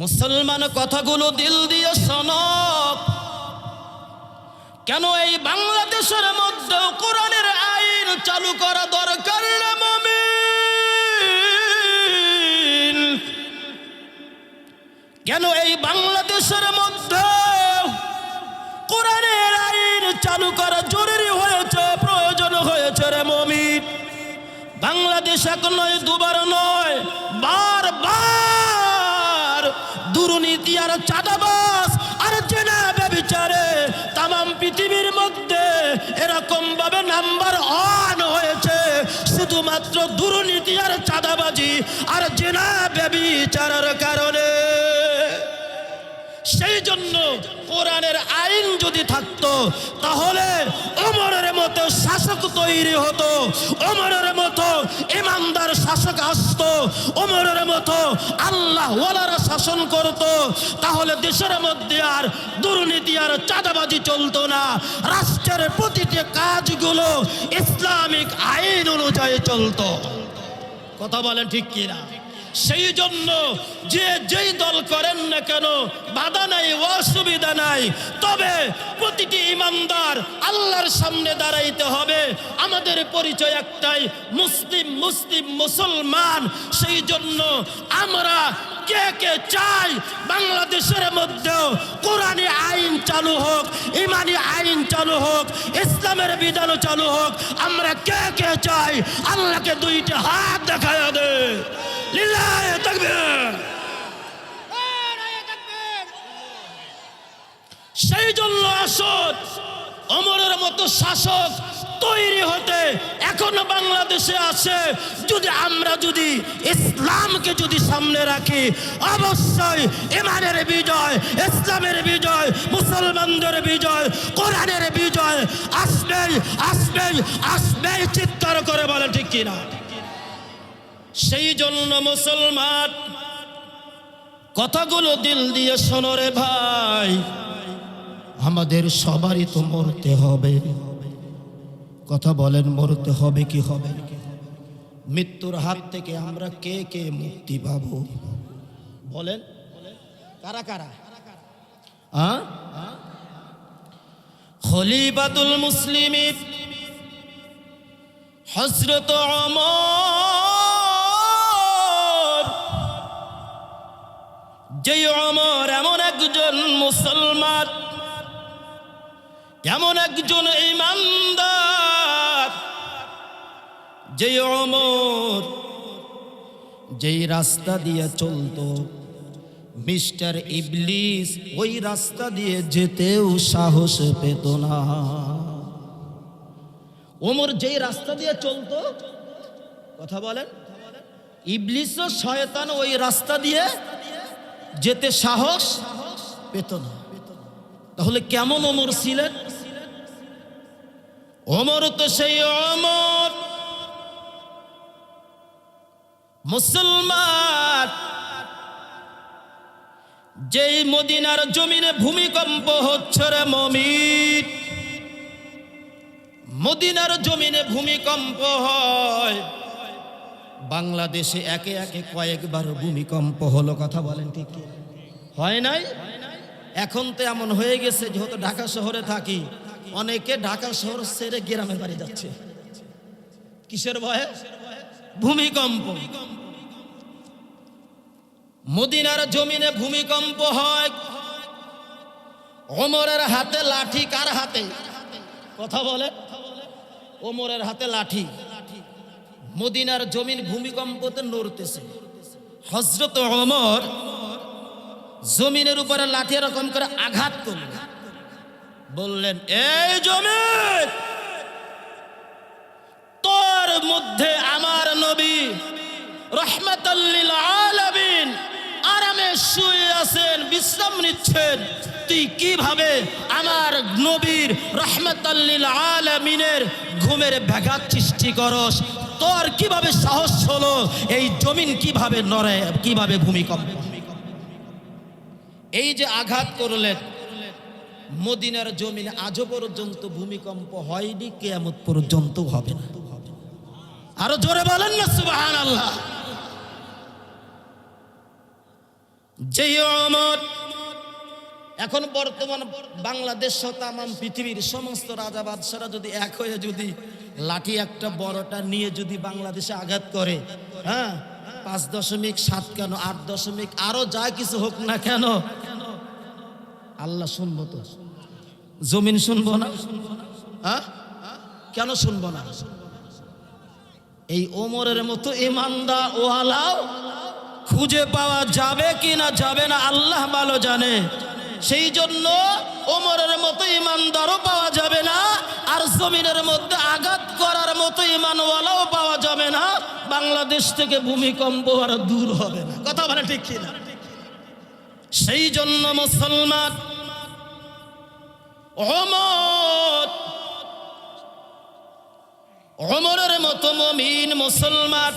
মুসলমান, কথাগুলো দিল দিয়ে শোনো। কেন এই বাংলাদেশের মধ্যে কোরআনের আইন চালু করা দরকার রে মুমিন? কেন এই বাংলাদেশের মধ্যে কোরআনের আইন চালু করা জরুরি হয়েছে, প্রয়োজন হয়েছে রে মুমিন? বাংলাদেশ এক নয়, দুবার নয়, বারবার দুর্নীতি আর চাঁদাবাজ এরকম ভাবে নাম্বার 1 হয়েছে শুধুমাত্র দুর্নীতি আর চাঁদাবাজি আর জিনা ব্যভিচারের কারণে। সেই জন্য কোরআনের আইন যদি থাকতো তাহলে ওমরের মতো শাসক তৈরি হতো, ওমরের মতো ইমানদার শাসক আসতো, ওমরের মতো আল্লাহ ওয়ালারা শাসন করত, তাহলে দেশের মধ্যে আর দুর্নীতি আর চাঁদাবাজি চলতো না। রাষ্ট্রের প্রতিটি কাজগুলো ইসলামিক আইন অনুযায়ী চলতো। কথা বলেন ঠিক কিনা? সেই জন্য যে যেই দল করেন না কেন বাধা নাই, অসুবিধা নাই, তবে প্রতিটি ইমানদার আল্লাহর সামনে দাঁড়াইতে হবে। আমাদের পরিচয় একটাই, মুসলিম মুসলিম মুসলমান। সেই জন্য আমরা কে কে চাই বাংলাদেশের মধ্যেও কোরআনী আইন চালু হোক, ইমানি আইন চালু হোক, ইসলামের বিধান চালু হোক? আমরা কে কে চাই? আল্লাহকে দুইটা হাত দেখায় দে। লিল্লাহি তাকবীর। সেই জন্য আসুন ওমরের মতো শাসক তৈরি হতে এখনো বাংলাদেশে আছে। আমরা যদি ইসলামকে যদি সামনে রাখি, অবশ্যই ইমানের বিজয়, ইসলামের বিজয়, মুসলমানদের বিজয়, কোরআনের বিজয় আসবেই আসবেই আসবেই। চিৎকার করে বলে ঠিক কিনা? সেই জন্য মুসলমান কথাগুলো দিল দিয়ে শোনো রে ভাই, আমাদের সবারই তো মরতে হবে। কথা বলেন, মরতে হবে কি হবে? মৃত্যুর হাত থেকে আমরা কে কে মুক্তি পাবো বলেন? কারা কারা? খলিফাতুল মুসলিমিন হযরত ওমর, যে ওমর এমন একজন মুসলমান, এমন একজন ইমানদার, যে ওমর যেই রাস্তা দিয়ে চলতো মিস্টার ইবলিস ওই রাস্তা দিয়ে যেতেও সাহস পেত না। ওমর যেই রাস্তা দিয়ে চলতো, কথা বলেন, ইবলিস ও শয়তান ওই রাস্তা দিয়ে যেতে সাহস পেত না। তাহলে কেমন ওমর ছিলেন? ওমর তো সেই ওমর মুসলমান যেই মদিনার জমিনে ভূমিকম্প হচ্ছে রে মুমিন, মদিনার জমিনে ভূমিকম্প হয়, বাংলাদেশে একে একে কয়েকবার ভূমিকম্প হলো। কথা বলেন ঠিক কি? হয় নাই? এখন তো এমন হয়ে গেছে, যেহেতু ঢাকা শহরে থাকি, অনেকে ঢাকা শহর ছেড়ে গ্রামে বাড়ি যাচ্ছে। কিসের ভয়ে? ভূমিকম্প। মদিনার জমিনে ভূমিকম্প হয়, ওমরের হাতে লাঠি। কার হাতে? কথা বলে, ওমরের হাতে লাঠি। মদিনার জমিন ভূমিকম্পতে নড়তেছে। হযরত ওমর জমিনের উপরে লাঠি এরকম করে আঘাত করলেন, বললেন, এই জমিন, তোর মধ্যে আমার নবী রাহমাতাল লিল আলামিন আরামে শুয়ে আছেন, বিশ্রাম নিচ্ছেন, তুই কিভাবে আমার নবীর রাহমাতাল লিল আলামিনের ঘুমের ব্যাঘাত সৃষ্টি করস? তোর কিভাবে সাহস হলো? এই জমিন কিভাবে নড়ে, কিভাবে ভূমিকম্প? এই যে আঘাত করলেন, মদিনার জমিনে আজও পর্যন্ত ভূমিকম্প হয়নি, কিয়ামত পর্যন্ত হবে না। আরো জোরে বলেন না সুবহানাল্লাহ। যে ওমর এখন বর্তমান বাংলাদেশ সহ তামাম পৃথিবীর সমস্ত রাজা বাদশারা যদি এক হয়ে যদি লাঠি একটা বড়টা নিয়ে যদি বাংলাদেশে আঘাত করে, হ্যাঁ, 5.7 কেন 8 আরো যা কিছু হোক না কেন, আল্লাহ শুনবো তো? জমিন শুনবো না? হ্যাঁ, কেন শুনবো না? এই ওমরের মতো ইমানদার ওয়ালাও খুঁজে পাওয়া যাবে কি না যাবে না আল্লাহ ভালো জানে। সেই জন্য ওমরের মতো ইমানদারও পাওয়া যাবে না, আর জমিনের মধ্যে আঘাত করার মতো ইমানওয়ালাও পাওয়া যাবে না, বাংলাদেশ থেকে ভূমিকম্প আর দূর হবে না। কথা বলে ঠিক কিনা? সেই জন্য মুসলমান ওমরের মতো মুমিন মুসলমান,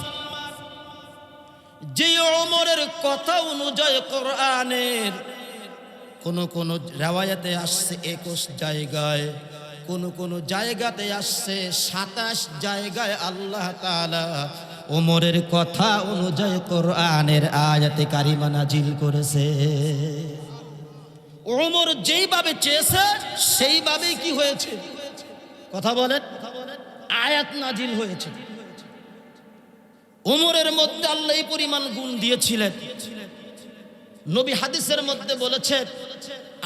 যে ওমরের কথা অনুযায়ী কোরআনের কোন রিওয়ায়াতে আসছে 21 জায়গায়, কোন জায়গাতে আসছে 27 জায়গায় আল্লাহ তাআলা ওমরের কথা অনুযায়ী কোরআনের আয়াতে কারিমা নাজিল করেছে। ওমর যেইভাবে চেয়েছে সেইভাবেই কি হয়েছে? কথা বলেন, আয়াত নাজিল হয়েছে। ওমরের মধ্যে আল্লাহ এই পরিমাণ গুণ দিয়েছিলেন, নবী হাদিসের মধ্যে বলেছেন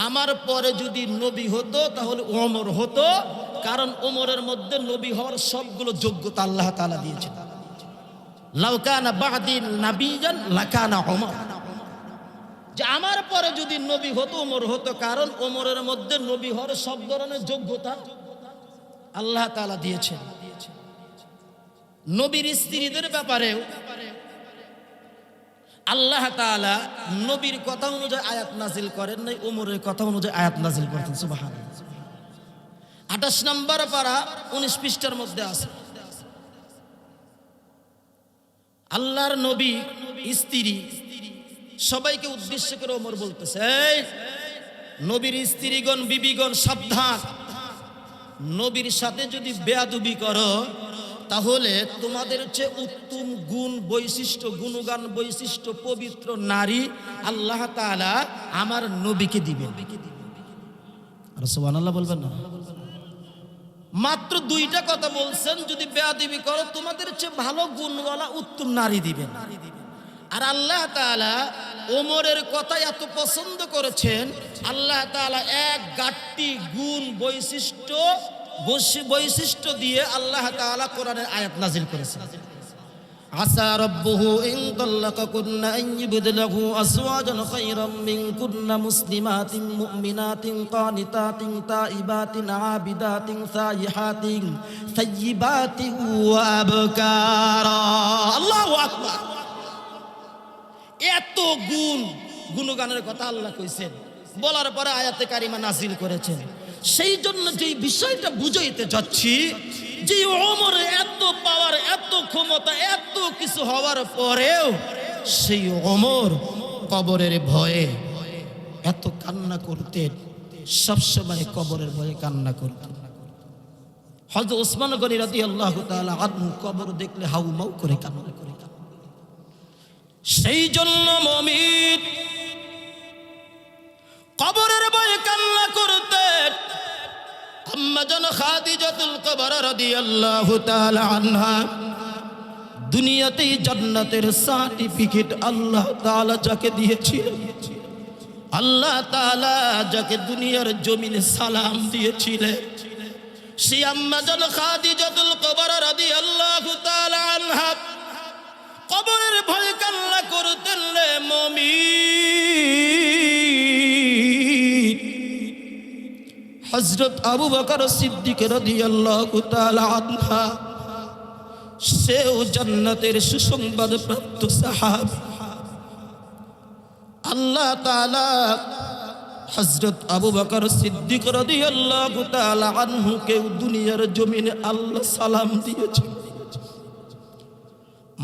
আমার পরে যদি নবী হতো তাহলে ওমর হতো, কারণ ওমরের মধ্যে নবী হওয়ার সবগুলো যোগ্যতা আল্লাহ তাআলা দিয়েছেন। লাউ কানা বা'দি নাবিয়ান লাকানা ওমর, যে আমার পরে যদি নবী হতো ওমর হতো, কারণ ওমরের মধ্যে নবী হওয়ার সব ধরনের যোগ্যতা আল্লাহ তাআলা দিয়েছেন। নবীর স্ত্রীদের ব্যাপারেও আল্লাহ তাআলা নবীর কথা অনুযায়ী আয়াত নাজিল করেন নাই, ওমরের কথা অনুযায়ী আয়াত নাজিল করতেন। সুবহানাল্লাহ। 28 নম্বর পারা 19 পৃষ্ঠার মধ্যে আছে আল্লাহর নবী স্ত্রী সবাইকে উদ্দেশ্য করে ওমর বলতেছে, এই নবীর স্ত্রীগণ বিবিগণ সাবধান, নবীর সাথে যদি বেয়াদবি করো তাহলে তোমাদের চেয়ে উত্তম গুণ বৈশিষ্ট্য গুণগান বৈশিষ্ট্য পবিত্র নারী আল্লাহ তাআলা আমার নবীকে দিবেন। আর সুবহানাল্লাহ বলবেন না? মাত্র 2টা কথা বলছেন, যদি বেয়াদবি করো তোমাদের চেয়ে ভালো গুণওয়ালা উত্তম নারী দিবেন। আর আল্লাহ তাআলা ওমরের কথা এত পছন্দ করেছেন, আল্লাহ তাআলা এক গাট্টি গুণ বৈশিষ্ট্য দিয়ে আল্লাহ তাআলা কোরআনের আয়াত নাজিল করেছেন। আসা রাব্বুহু ইন তাল্লাকাকুন্না আন ইবদলাহু আজওয়াজান খায়রাম মিনকুন্না মুসলিমাতিন মুমিনাতিন কানিতাতিন তাইবাতিন আবিদাতিন সাইহাতিন তাইয়িবাতিন ওয়া আবকারা। আল্লাহু আকবার। এত গুণগানের কথা আল্লাহ কইছেন, বলার পরে আয়াতে কারিমা নাজিল করেছেন। সেই জন্য যে বিষয়টা বুঝাইতে যাচ্ছি, যে ওমরে এত পাওয়ার এত ক্ষমতা এত কিছু হওয়ার পরেও সেই ওমর কবরের ভয়ে এত কান্না করতেন, সবসময় কবরের ভয়ে কান্না করতেন। হযরত ওসমান গনি রাদিয়াল্লাহু তাআলা আনহু কবর দেখলে হাউমাউ করে কান্না করে। সেই জন্য মুমিন কবরের ভয়ে কান্না করতেন। আম্মা জান খাদিজাতুল কুবরা রাদিয়াল্লাহু তাআলা আনহা দুনিয়াতেই জান্নাতের সার্টিফিকেট আল্লাহ তাআলা যাকে দিয়েছিলেন, আল্লাহ তাআলা যাকে দুনিয়ার জমিনে সালাম দিয়েছিলেন, সেই আম্মা জান খাদিজাতুল কুবরা রাদিয়াল্লাহু তাআলা আনহা কবরের ভয়ে কান্না করতেন। রে মুমিন, হযরত আবু বকর সিদ্দিক রাদিয়াল্লাহু তাআলা আনহু সেও জান্নাতের সুসংবাদ প্রাপ্ত সাহাবী। আল্লাহ তাআলা হযরত আবু বকর সিদ্দিক রাদিয়াল্লাহু তাআলা আনহুকে দুনিয়ার জমিনে আল্লাহ সালাম দিয়েছেন।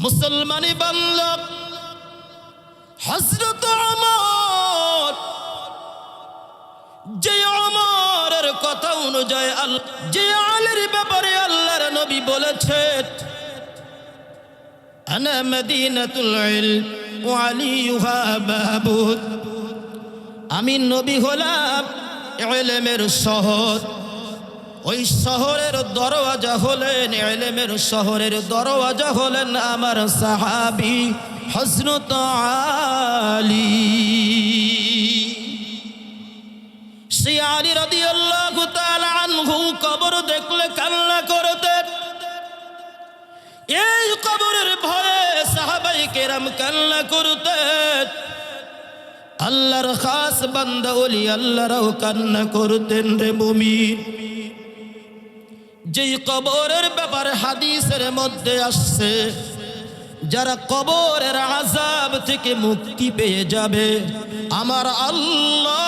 মুসলমানি বান্দা হযরত ওমর, যে ওমরের কথা অনুযায়ী যে আলীর ব্যাপারে আল্লাহর নবী বলেছেন, আনা মদিনাতুল ইলম ওয়া আলিয়ুহা বাবুদ, আমি নবী হলাম ইলমের শহর, ওই শহরের দরওয়াজা হলেন, ইলমের শহরের দরওয়াজা হলেন আমার সাহাবী হযরত আলী। সেই আলী রাদিয়াল্লাহু তাআলা আনহু কবর দেখলে কান্না করতেন। এই কবরের ভয়ে সাহাবায়ে কেরাম কান্না করতেন। আল্লাহর খাস বান্দা ওলি আল্লাহরাও কান্না করতেন। রে মুমিন, যেই কবরের ব্যাপারে হাদিসের মধ্যে আসছে, যারা কবরের আযাব থেকে মুক্তি পেয়ে যাবে, আমার আল্লাহ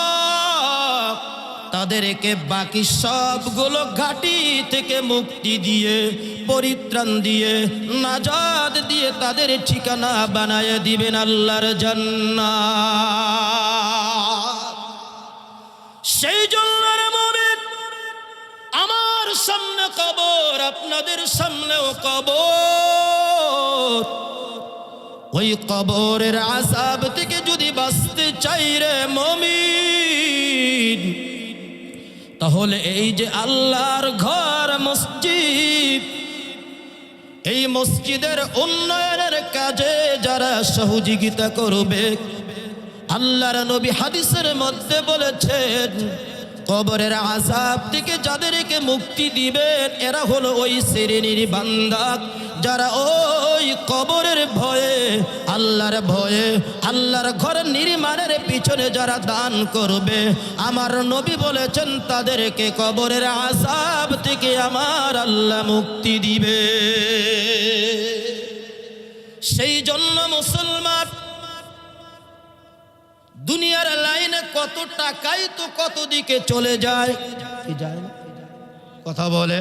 তাদেরকে বাকি সবগুলো ঘাটি থেকে মুক্তি দিয়ে, পরিত্রাণ দিয়ে, নাজাত দিয়ে তাদের ঠিকানা বানায় দিবেন আল্লাহর জান্নাত। সেই জন্যের মুমিন, আমার সামনে কবর, আপনাদের সামনেও কবর। ওই কবরের আযাব থেকে যদি বাঁচতে চাই রে মুমিন, তাহলে এই যে আল্লাহর ঘর মসজিদ, এই মসজিদের উন্নয়নের কাজে যারা সহযোগিতা করবে, আল্লাহর নবী হাদিসের মধ্যে বলেছেন, কবরের আযাব থেকে যাদেরকে মুক্তি দিবেন, এরা হলো ওই শ্রেণীর বান্দা যারা ওই কবরের ভয়ে, আল্লাহর ভয়ে, আল্লাহর ঘর নির্মাণের পিছনে যারা দান করবে, আমার নবী বলেছেন তাদেরকে কবরের আযাব থেকে আমার আল্লাহ মুক্তি দিবে। সেই জন্য মুসলমান, দুনিয়ার লাইনে কত টাকাই তো কত দিকে চলে যায়, কি যায় না? কথা বলে।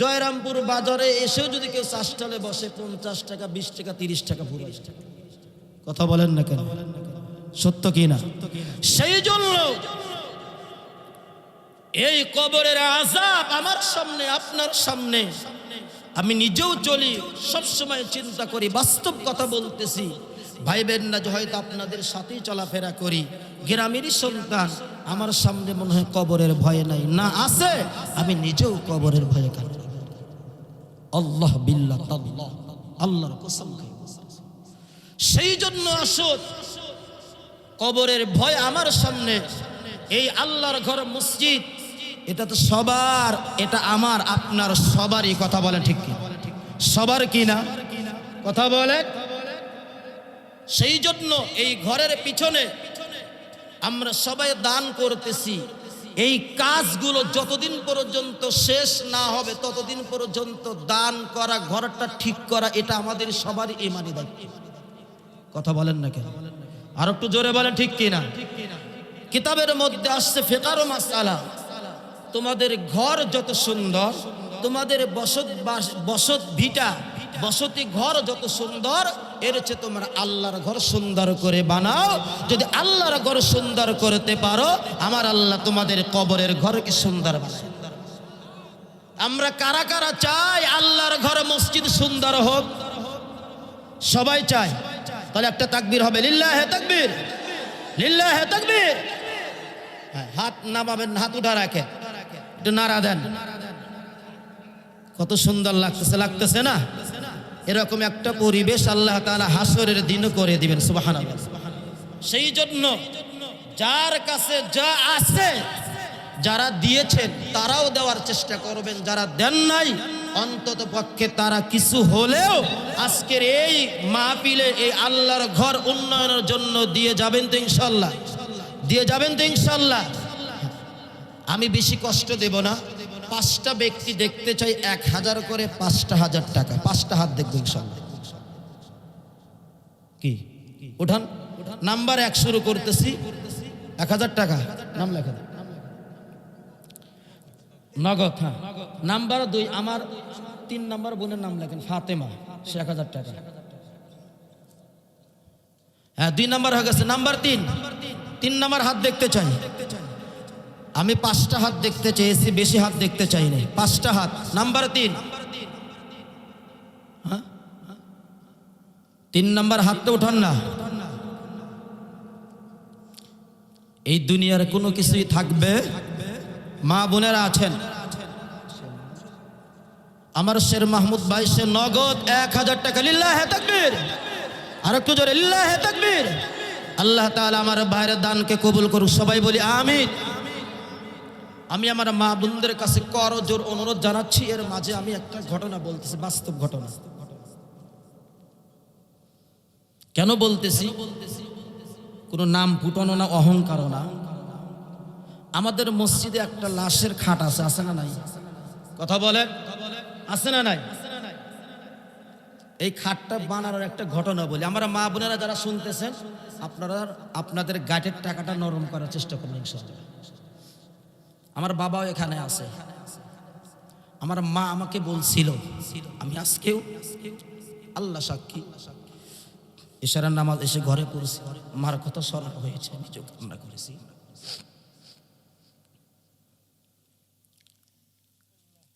জয়রামপুর বাজারে এসেও যদি কেউ চাষটালে বসে, 50 টাকা, 20 টাকা, 30 টাকা পুরো। কথা বলেন না কেন? সত্য কি না? সেই জন্য এই কবরের আযাব আমার সামনে, আপনার সামনে, আমি নিজেও চলি, সব সময় চিন্তা করি, বাস্তব কথা বলতেছি। ভাইবেন না যে হয়তো আপনাদের সাথেই চলাফেরা করি, গ্রামেরই সন্তান, আমার সামনে মনে হয় কবরের ভয় নাই, না আছে, আমি নিজেও কবরের ভয়ে কাটি। আল্লাহ বিল্লাহ তাল্লাহ, আল্লাহর কসম খাই। সেই জন্য আসুন, কবরের ভয় আমার সামনে, এই আল্লাহর ঘর মসজিদ, এটা তো সবার, এটা আমার আপনার সবারই। কথা বলে ঠিক কি? সবার কি না? কথা বলে। সেই জন্য এই ঘরের পিছনে আমরা সবাই দান করতেছি। এই কাজগুলো যতদিন পর্যন্ত শেষ না হবে, ততদিন পর্যন্ত দান করা, ঘরটা ঠিক করা, এটা আমাদের সবারই ইমানি দায়িত্ব। কথা বলেন না কেন? আর একটু জোরে বলেন ঠিক কিনা? কিতাবের মধ্যে আসছে ফিকার ও মাসআলা, তোমাদের ঘর যত সুন্দর, তোমাদের বসত ভিটা, বসতি ঘর যত সুন্দর, এর চেয়ে তোমরা আল্লাহর ঘর সুন্দর করে বানাও। যদি আল্লাহর ঘর সুন্দর করতে পারো, আমার আল্লাহ তোমাদের কবরের ঘরকে সুন্দর বানায়। আমরা কারা কারা চাই আল্লাহর ঘর মসজিদ সুন্দর হোক? সবাই চায়। তাহলে একটা তাকবীর হবে, লিল্লাহে তাকবীর, লিল্লাহে তাকবীর। হাত নামাবেন, হাত উঠা রাখেন, একটু নাড়া দেন। কত সুন্দর লাগতেছে, লাগতেছে না? এরকম একটা পরিবেশ আল্লাহ তাআলা হাসরের দিন করে দিবেন। সুবহানাল্লাহ। সেই জন্য যার কাছে যা আছে, যারা দিয়েছেন তারাও দেওয়ার চেষ্টা করবেন, যারা দেন নাই অন্তত পক্ষে তারা কিছু হলেও আজকের এই মাহফিলে এই আল্লাহর ঘর উন্নয়নের জন্য দিয়ে যাবেন তো ইনশাআল্লাহ? দিয়ে যাবেন তো ইনশাআল্লাহ? আমি বেশি কষ্ট দেব না। 5টা ব্যক্তি দেখতে চাই, 1000 করে, 5,000 টাকা, 5টা হাত দেখবো ইনশাআল্লাহ। কি উঠান, নাম্বার 1 শুরু করতেছি, 1000 টাকা। নাম লেখা নগদ। হ্যাঁ, নাম্বার 2 আমার 3 নাম্বার বোনের নাম লেখেন, ফাতেমা, সে 1000 টাকা। হ্যাঁ, 2 নাম্বার হয়ে গেছে। নাম্বার 3 নাম্বার হাত দেখতে চাই আমি। 5টা হাত দেখতে চেয়েছি, বেশি হাত দেখতে চাই না। 5টা হাত। নাম্বার 3। হ্যাঁ, 3 নাম্বার হাতটা উঠান না। এই দুনিয়ার কোনো কিছুই থাকবে, মা বোনেরা আছেন, আমার শের মাহমুদ ভাই, সে নগদ 1000 টাকা। লিল্লাহে তাকবীর, আর একটু জোরে লিল্লাহে তাকবীর। আল্লাহ তাআলা আমার ভাইয়ের দানকে কবুল করুক, সবাই বলি আমিন। আমি আমার মা বোনদের কাছে করজোর অনুরোধ জানাচ্ছি, এর মাঝে আমি একটা ঘটনা বলতেছি, বাস্তব ঘটনা। কেন বলতেছি? কোনো নাম ফুটানো না, অহংকারও না। আমাদের মসজিদে একটা লাশের খাট আছে, আছে না নাই? কথা বলেন, আছে না নাই? এই খাটটা বানানোর একটা ঘটনা বলি। আমরা মা বোনেরা যারা শুনতেছেন, আপনারা আপনাদের গাটের টাকাটা নরম করার চেষ্টা করবেন ইনশাআল্লাহ। আমার বাবাও এখানে আছে। আমার মা আমাকে বলছিল, আমি আজকেও আল্লাহ সাক্ষী ইশারার নামাজ এসে ঘরে পড়েছি, মার কথা স্মরণ হয়েছে, নিজেও কান্না করেছি।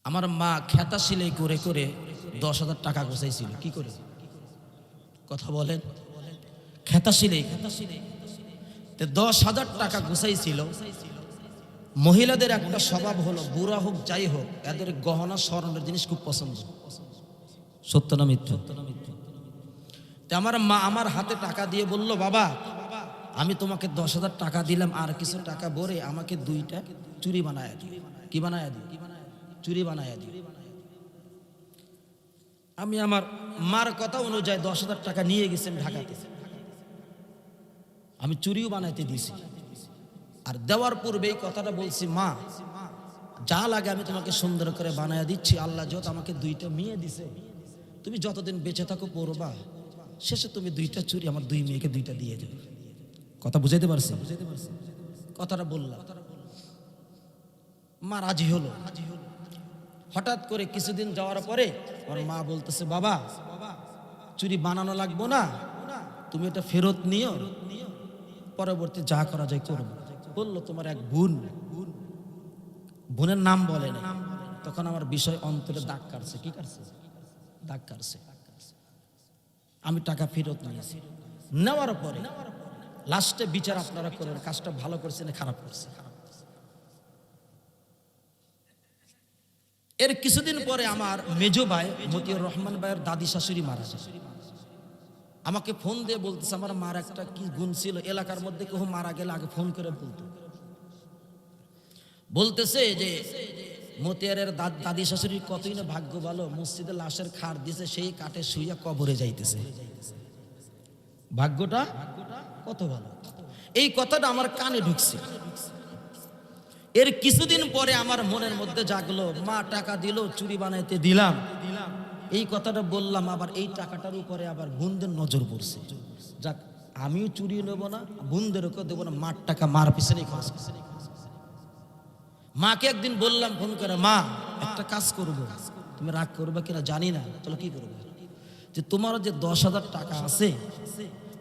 আমার মা খেতা সিলাই করে করে 10,000 টাকা গোছাইছিল। কি করে? কথা বলেন, খেতা সিলাই 10,000 টাকা গোছাইছিল। মহিলাদের একটা স্বভাব হলো, বুড়া হোক যাই হোক, এদের গহনা স্বর্ণের জিনিস খুব পছন্দ। সত্য না মিথ্যা? আমার মা আমার হাতে টাকা দিয়ে বলল, বাবা আমি তোমাকে 10,000 টাকা দিলাম, আর কিছু টাকা ভরে আমাকে 2টা চুড়ি বানায় দিই। কি বানায় দিই? চুড়ি বানায় দিই। আমি আমার মার কথা অনুযায়ী 10,000 টাকা নিয়ে গেছেন ঢাকাতে। আমি চুড়িও বানাইতে দিছি। আর দেওয়ার পূর্বে এই কথাটা বলছি, মা যা লাগে আমি তোমাকে সুন্দর করে বানায় দিচ্ছি। আল্লাহ যত আমাকে 2টা মেয়ে দিছে, তুমি যতদিন বেঁচে থাকো পড়বা, শেষে তুমি 2টা চুড়ি আমার 2 মেয়েকে 2টা দিয়ে দেবে। কথা বুঝাইতে পারছি? কথাটা বললাম, মা রাজি হলো। হঠাৎ করে কিছুদিন যাওয়ার পরে আমার মা বলতেছে, বাবা চুড়ি বানানো লাগবো না, তুমি এটা ফেরত নিও, পরবর্তী যা করা যায় করবো। বললো তোমার এক বোনের নাম বলে না। তখন আমার বিষয় অন্তরে দাগ কাটছে। কি কাটছে? দাগ কাটছে। আমি টাকা ফেরত নিয়েছি। নেওয়ার পরে লাস্টে বিচার আপনারা করেন, কাজটা ভালো করছে না খারাপ করছে। এর কিছুদিন পরে আমার মেজো ভাই মতিউর রহমান ভাইয়ের দাদি শাশুড়ি মারা যায়। আমাকে ফোন দিয়ে বলতেছে, আমার মার একটা কি গুণ ছিল, এলাকার মধ্যে কেউ মারা গেলে আগে ফোন করে বলতেছে যে মতিয়ারের দাদি শাশুড়ির কতই না ভাগ্য ভালো, মসজিদে লাশের খাট দিছে, সেই কাঠে শুইয়া কবরে যাইতেছে। ভাগ্যটা কত ভালো। এই কথাটা আমার কানে ঢুকছে। এর কিছুদিন পরে আমার মনের মধ্যে জাগলো, মা টাকা দিল, চুরি বানাইতে দিলাম। এই কথাটা বললাম, আবার এই টাকাটার উপরে আবার বোনদের নজর পড়ছে। যাক, আমিও চুরি নেব না, বোনদেরকেও দেবো না, মার টাকা মার পিছনেই খরচ। মাকে একদিন বললাম ফোন করে, মা একটা কাজ করবো, তুমি রাগ করবে কিনা জানি না, তাহলে কি করবো, যে তোমার যে 10,000 টাকা আছে,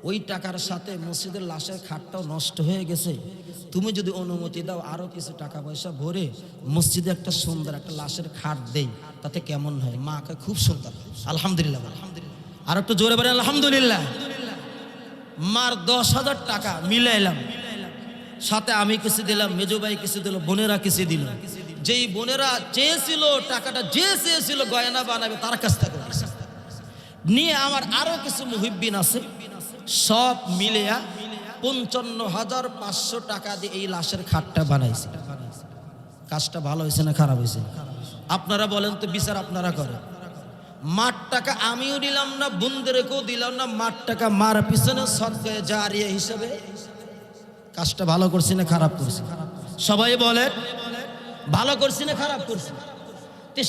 ওই টাকার সাথে মসজিদের লাশের খাটটাও নষ্ট হয়ে গেছে, তুমি যদি অনুমতি দাও আরো কিছু টাকা পয়সা ভরে মসজিদে একটা সুন্দর একটা লাশের খাট দেই, তাতে কেমন হয়? মাকে খুব সুন্দর। আলহামদুলিল্লাহ, আর একটু জোরে বলেন আলহামদুলিল্লাহ। মার 10,000 টাকা মিলাইলাম, সাথে আমি কিছু দিলাম, মেজো ভাই কিছু দিল, বোনেরা কিছু দিল। যেই বোনেরা চেয়েছিল টাকাটা, যে চেয়েছিল গয়না বানাবে, তার কাছ থেকে নিয়ে আমার আরো কিছু মুহিব্বিন আছে, সব মিলিয়া 55,500 টাকা দিয়ে এই লাশের খাটটা বানাইছে। কাজটা ভালো হয়েছে না খারাপ হয়েছে? আপনারা বলেন তো, বিচার আপনারা করেন। মার টাকা আমিও দিলাম না, বোনদেরকেও দিলাম না, মার টাকা মার পিছনে সদকায়ে জারিয়া হিসেবে। কাজটা ভালো করছি না খারাপ করছি? সবাই বলেন, ভালো করছি না খারাপ করছি?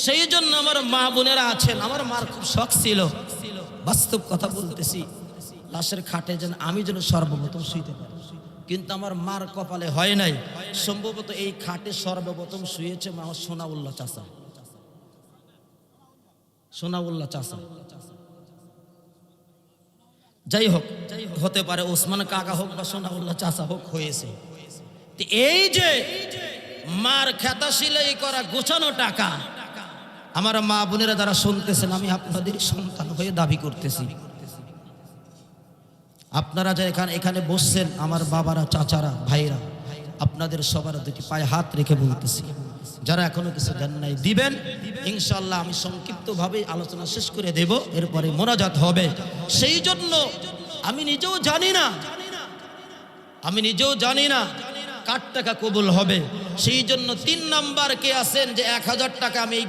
সেই জন্য আমার মা বোনেরা আছেন, আমার মার খুব শখ ছিল, বাস্তব কথা বলতেছি, লাশের খাটে যেন আমি যেন সর্বপ্রথম শুইতে পারি। কিন্তু আমার মার কপালে হয় নাই। সম্ভবত এই খাটে সর্বপ্রথম শুয়েছে মা সোনাউল্লাহ চাচা। সোনাউল্লাহ চাচা, যাই হোক, হতে পারে ওসমান কাকা হোক বা সোনাউল্লাহ চাচা হোক, হয়েছে। এই যে মার খেতা সিলাই করা গোছানো টাকা, আমার মা বোনেরা যারা শুনতেছেন, আমি আপনাদের সন্তান হয়ে দাবি করতেছি, আপনারা যা এখানে বসছেন, আমার বাবারা, চাচারা, ভাইরা, আপনাদের সবার 2টি পায়ে হাত রেখে বলতেছি, যারা এখনো কিছু দেন নাই দিবেন ইনশাআল্লাহ। আমি সংক্ষিপ্তভাবে আলোচনা শেষ করে দেব, এরপরে মোনাজাত হবে। সেই জন্য আমি নিজেও জানি না কার টাকা কবুল হবে। সেই জন্য 3 নাম্বার কে আছেন যে 1000 টাকা আমি এই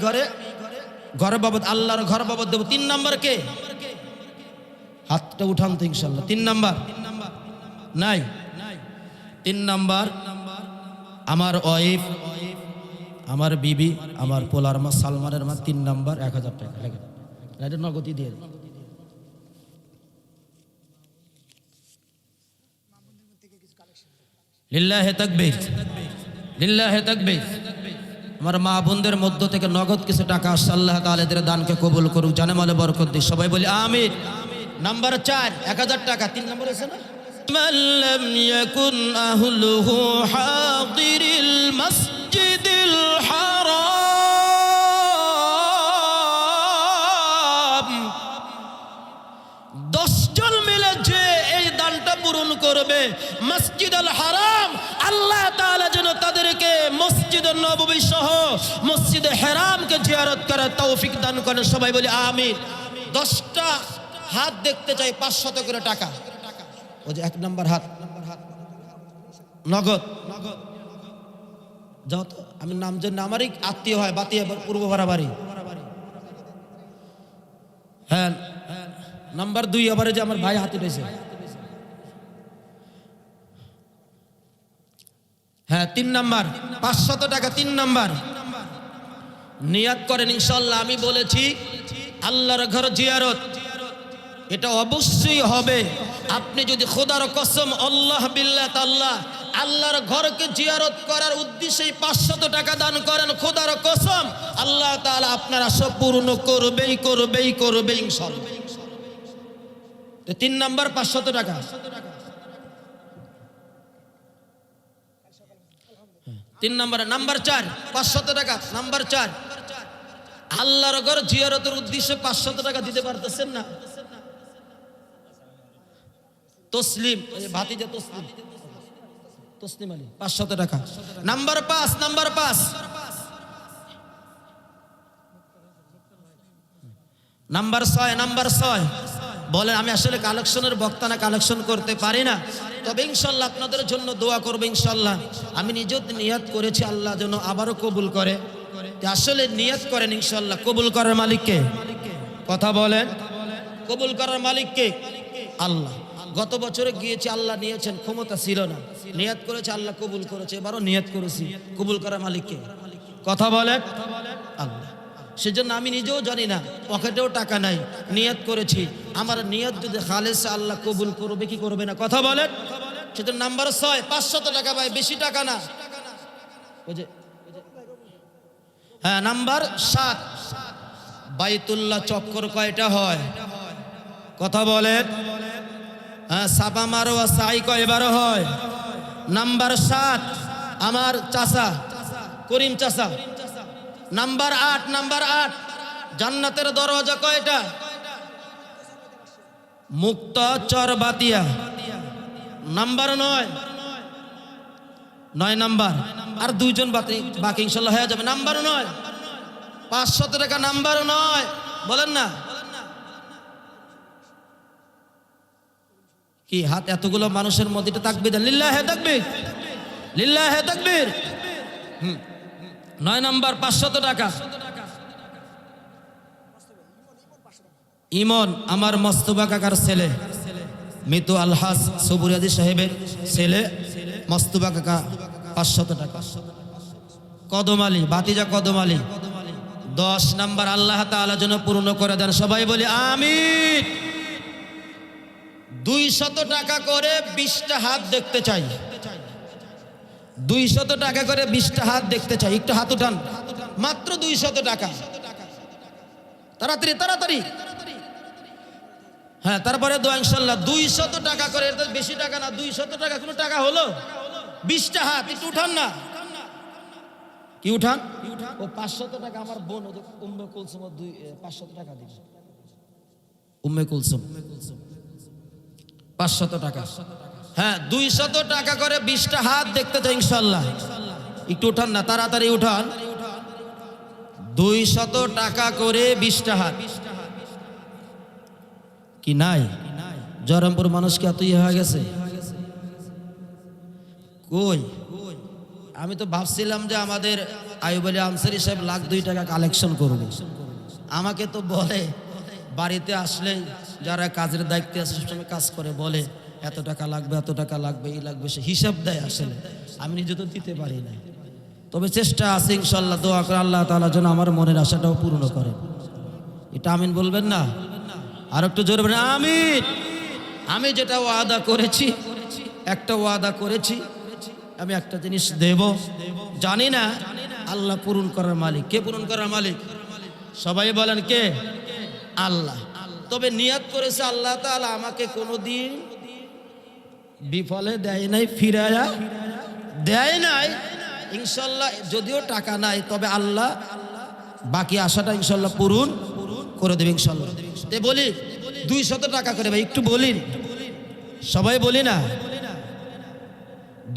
ঘর বাবদ, আল্লাহর ঘর বাবদ দেবো? 3 নাম্বার কে? হাতটা উঠান তো ইনশাআল্লাহ। 3 নাম্বার নাই? 3 নাম্বার আমার ওয়াইফ, আমার বিবি, আমার পোলার মা সালমানের মা 3 নাম্বার 1000 টাকা লাগে, এটা নগদই দিয়ে। লিল্লাহে তাকবীর, লিল্লাহে তাকবীর। আমার মা বোনদের মধ্য থেকে নগদ কিছু টাকা আসছে, আল্লাহ তাআলা এদের দানকে কবুল করুক, জানে মালে বরকত দিক, সবাই বলি আমিন। নাম্বার 4 1000 টাকা, 3 নম্বর আছে না? মান লাম ইয়াকুন আহলুহু হাদিরিল মসজিদিল হারাম, 10 জন মিলে যে এই দানটা পূরণ করবে মসজিদুল হারাম, আল্লাহ তাআলা যেন তাদেরকে মসজিদে নববী সহ মসজিদে হারামকে জিয়ারত করার তৌফিক দান করেন, সবাই বলি আমিন। 10টা হাত দেখতে চাই, 500 করে টাকা। ওই যে 1 নাম্বার হাত নগদ, যাও তো, আমি নাম জন্য আমারই আত্মীয় হয়, বাতিয়া পূর্ব বাড়াবাড়ি। হ্যাঁ, নাম্বার 2 আবারে যে আমার ভাই হাতে রয়েছে। হ্যাঁ 3 নাম্বার 500 টাকা, 3 নাম্বার নিয়াত করেন ইনশাআল্লাহ। আমি বলেছি আল্লাহর ঘর জিয়ারত, এটা অবশ্যই হবে। আপনি যদি খোদার কসম আল্লাহ বিল্লাহ তাআলা আল্লাহর ঘরকে জিয়ারত করার উদ্দেশ্যে 500 টাকা দান করেন, খোদার কসম আল্লাহ তাআলা আপনার আশা পূর্ণ করবেই করবেই করবে ইনশাআল্লাহ। তো 3 নাম্বার 500 টাকা। 3 নাম্বার, নাম্বার 4 500 টাকা। নাম্বার 4 আল্লাহর ঘর জিয়ারতের উদ্দেশ্যে 500 টাকা দিতে পারতেছেন না? তসলিম, ভাতিজা তসলিম, তসলিম আলী 500 টাকা। নাম্বার 5, নাম্বার 5 নাম্বার 6, নাম্বার 6 বলেন আমি আসলে কালেকশনের বক্তা না, কালেকশন করতে পারি না, তবে ইনশাআল্লাহ আপনাদের জন্য দোয়া করবে ইনশাআল্লাহ। আমি নিজেও নিয়াত করেছি, আল্লাহ যেন আবারও কবুল করে। আসলে নিয়াত করেন ইনশাআল্লাহ, কবুল করার মালিককে, কথা বলেন, কবুল করার মালিককে আল্লাহ। গত বছরে গিয়েছি, আল্লাহ নিয়েছেন, ক্ষমতা ছিল না, নিয়াত করেছে, আল্লাহ কবুল করেছে। এবারও নিয়াত করেছি, কবুল করার মালিককে, কথা বলেন আল্লাহ। সেজন্য আমি নিজেও জানি না, পকেটেও টাকা নাই, নিয়াত করেছি, আমার নিয়াত যদি খালেস আল্লাহ কবুল করবে কি করবে না, কথা বলেন। সেজন্য নাম্বার 6 500 টাকা ভাই, বেশি টাকা না। হ্যাঁ নাম্বার 7 বাইতুল্লাহ চক্কর কয়টা হয়, কথা বলেন। হ্যাঁ সাপা মারোয়া সাই কয়বার হয়? নাম্বার 7 আমার চাচা করিম চাচা। নাম্বার 8, নাম্বার 8 জান্নাতের দরওয়াজা কয়টা? মুক্তা চরবাতিয়া। নাম্বার 9 নাম্বার, আর 2 জন বাকি ইনশাআল্লাহ হয়ে যাবে। নাম্বার 9 500 টাকা, নাম্বার 9 বলেন না কি? হাত এতগুলো মানুষের মধ্যে তাকবীর দেন, লিল্লাহে তাকবীর, লিল্লাহে তাকবীর। 9 নাম্বার 500 টাকা। ইমন আমার মস্তফা কাকার ছেলে, মৃত আলহাজ সবুরিয়াদি সাহেবের ছেলে মস্তফা কাকা 500 টাকা। কদম আলী ভাতিজা, কদম আলী 10 নাম্বার, আল্লাহ তাআলা যেন পূর্ণ করে দেন, সবাই বলি আমিন। 200 টাকা করে 20টা হাত দেখতে চাই, 200 টাকা করে 20টা হাত দেখতে চাই, একটু হাত উঠান, মাত্র 200 টাকা, তাড়াতাড়ি তাড়াতাড়ি। হ্যাঁ তারপরে দোয়া ইনশাআল্লাহ। 200 টাকা করে, এটা বেশি টাকা না, 200 টাকা কোনো টাকা হলো? 20টা হাত একটু উঠান না, কি উঠান? ও 500 টাকা আমার বোন উম্মে কুলসুম 500 টাকা দিল, উম্মে কুলসুম 500 টাকা। হ্যাঁ 200 টাকা করে 20টা হাত দেখতে চাই ইনশাআল্লাহ, একটু উঠান না, তাড়াতাড়ি উঠান। 200 টাকা করে 20টা হাত কি নাই? জয়রামপুর মানুষ কি এত হয়ে গেছে? কই আমি তো ভাবছিলাম যে আমাদের আইয়ুব আলী আনসারী সাহেব 1,02,000 টাকা কালেকশন করবে। আমাকে তো বলে বাড়িতে আসলে যারা কাজের দায়িত্বে আছে সবসময় কাজ করে, বলে এত টাকা লাগবে, এত টাকা লাগবে, এই লাগবে, সে হিসাব দেয়। আসলে আমি নিজে তো দিতে পারি না, তবে চেষ্টা আছে ইনশাল্লাহ। দোয়া করে আল্লাহ তাআলা যেন আমার মনের আশাটাও পূর্ণ করে। এটা আমিন বলবেন না? আর একটু জোরে বলেন আমিন। আমি যেটা ওয়াদা করেছি, একটা ওয়াদা করেছি, আমি একটা জিনিস দেব, জানি না আল্লাহ পূরণ করার মালিক। কে পূরণ করার মালিক? সবাই বলেন কে? আল্লাহ। তবে নিয়াত করেছে আল্লাহ তাআলা আমাকে কোনোদিন বিফলে দেয় নাই, ফিরায়া দেয় নাই ইনশাল্লাহ। যদিও টাকা নাই, তবে আল্লাহ বাকি আশাটা ইনশাল্লাহ পূরণ করে দেবে ইনশাল্লাহ। তে বলি 200 টাকা করে ভাই, একটু বলিন, সবাই বলি না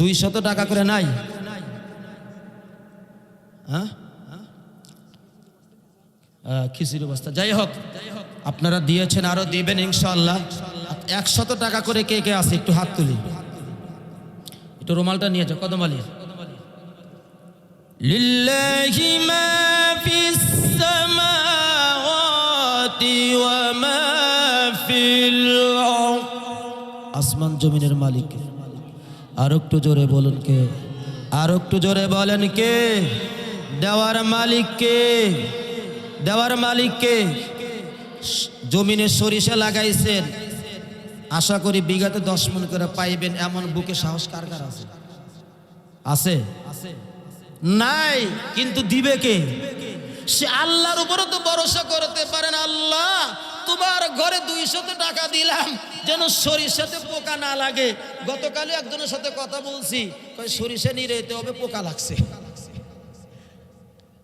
200 টাকা করে নাই? হ্যাঁ, খিচুড়ি বস্তা। যাই হোক, আপনারা দিয়েছেন, আরো দিবেন ইনশাআল্লাহ। 100 টাকা করে কে কে আছে একটু হাত তুলি। একটু রুমালটা নিয়ে যাও। কদম আলী। লিল্লাহি মা ফিস সামাওয়াতি ওয়া মা ফিল আরদ। আসমান জমিনের মালিক। আর একটু জোরে বলুন কে? আর একটু জোরে বলেন কে? দেওয়ার মালিক কে? দেওয়ার মালিক কে? জমিনে সরিষা লাগাইছেন, আশা করি বিঘাতে 10 মণ করে পাইবেন, এমন বুকে সাহস কার কার আছে? আছে? নাই। কিন্তু দিবে কে? সে আল্লাহর উপরে তো ভরসা করতে পারেন। আল্লাহ, তোমার ঘরে 200 টাকা দিলাম, যেন সরিষাতে পোকা না লাগে। গতকালই একজনের সাথে কথা বলছি, সরিষা নিয়ে যেতে হবে, পোকা লাগছে।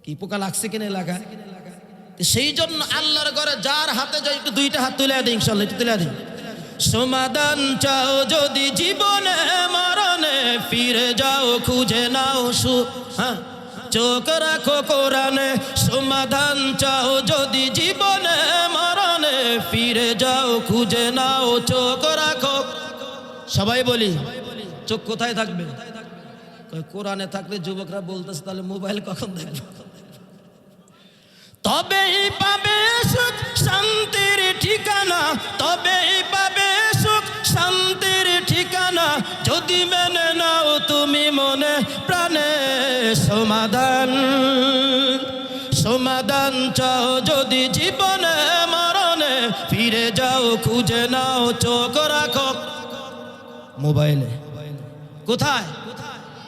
কি পোকা লাগছে কিনে লাগা? সেই জন্য আল্লাহর ঘরে যার হাতে যায় একটু 2টা হাত তুলে দিই ইনশাআল্লাহ, একটু তুলে দিই। সমাধান চাও যদি জীবনে মরণে, ফিরে যাও খুঁজে নাও হ্যাঁ, চোখ রাখো কোরআনে। সমাধান চাও যদি জীবনে মরণে, ফিরে যাও খুঁজে নাও, চোখ রাখো। সবাই বলি, চোখ কোথায় থাকবে? কোরআনে থাকলে যুবকরা বলতেছে, তাহলে মোবাইল কখন দেখবে? তবেই পাবে সুখ শান্তির ঠিকানা, তবেই পাবে সুখ শান্তির ঠিকানা, যদি মেনে নাও তুমি মনে প্রাণে। সমাধান, সমাধান চাও যদি জীবনে মরণে, ফিরে যাও খুঁজে নাও, চোখ রাখো মোবাইলে। কোথায়?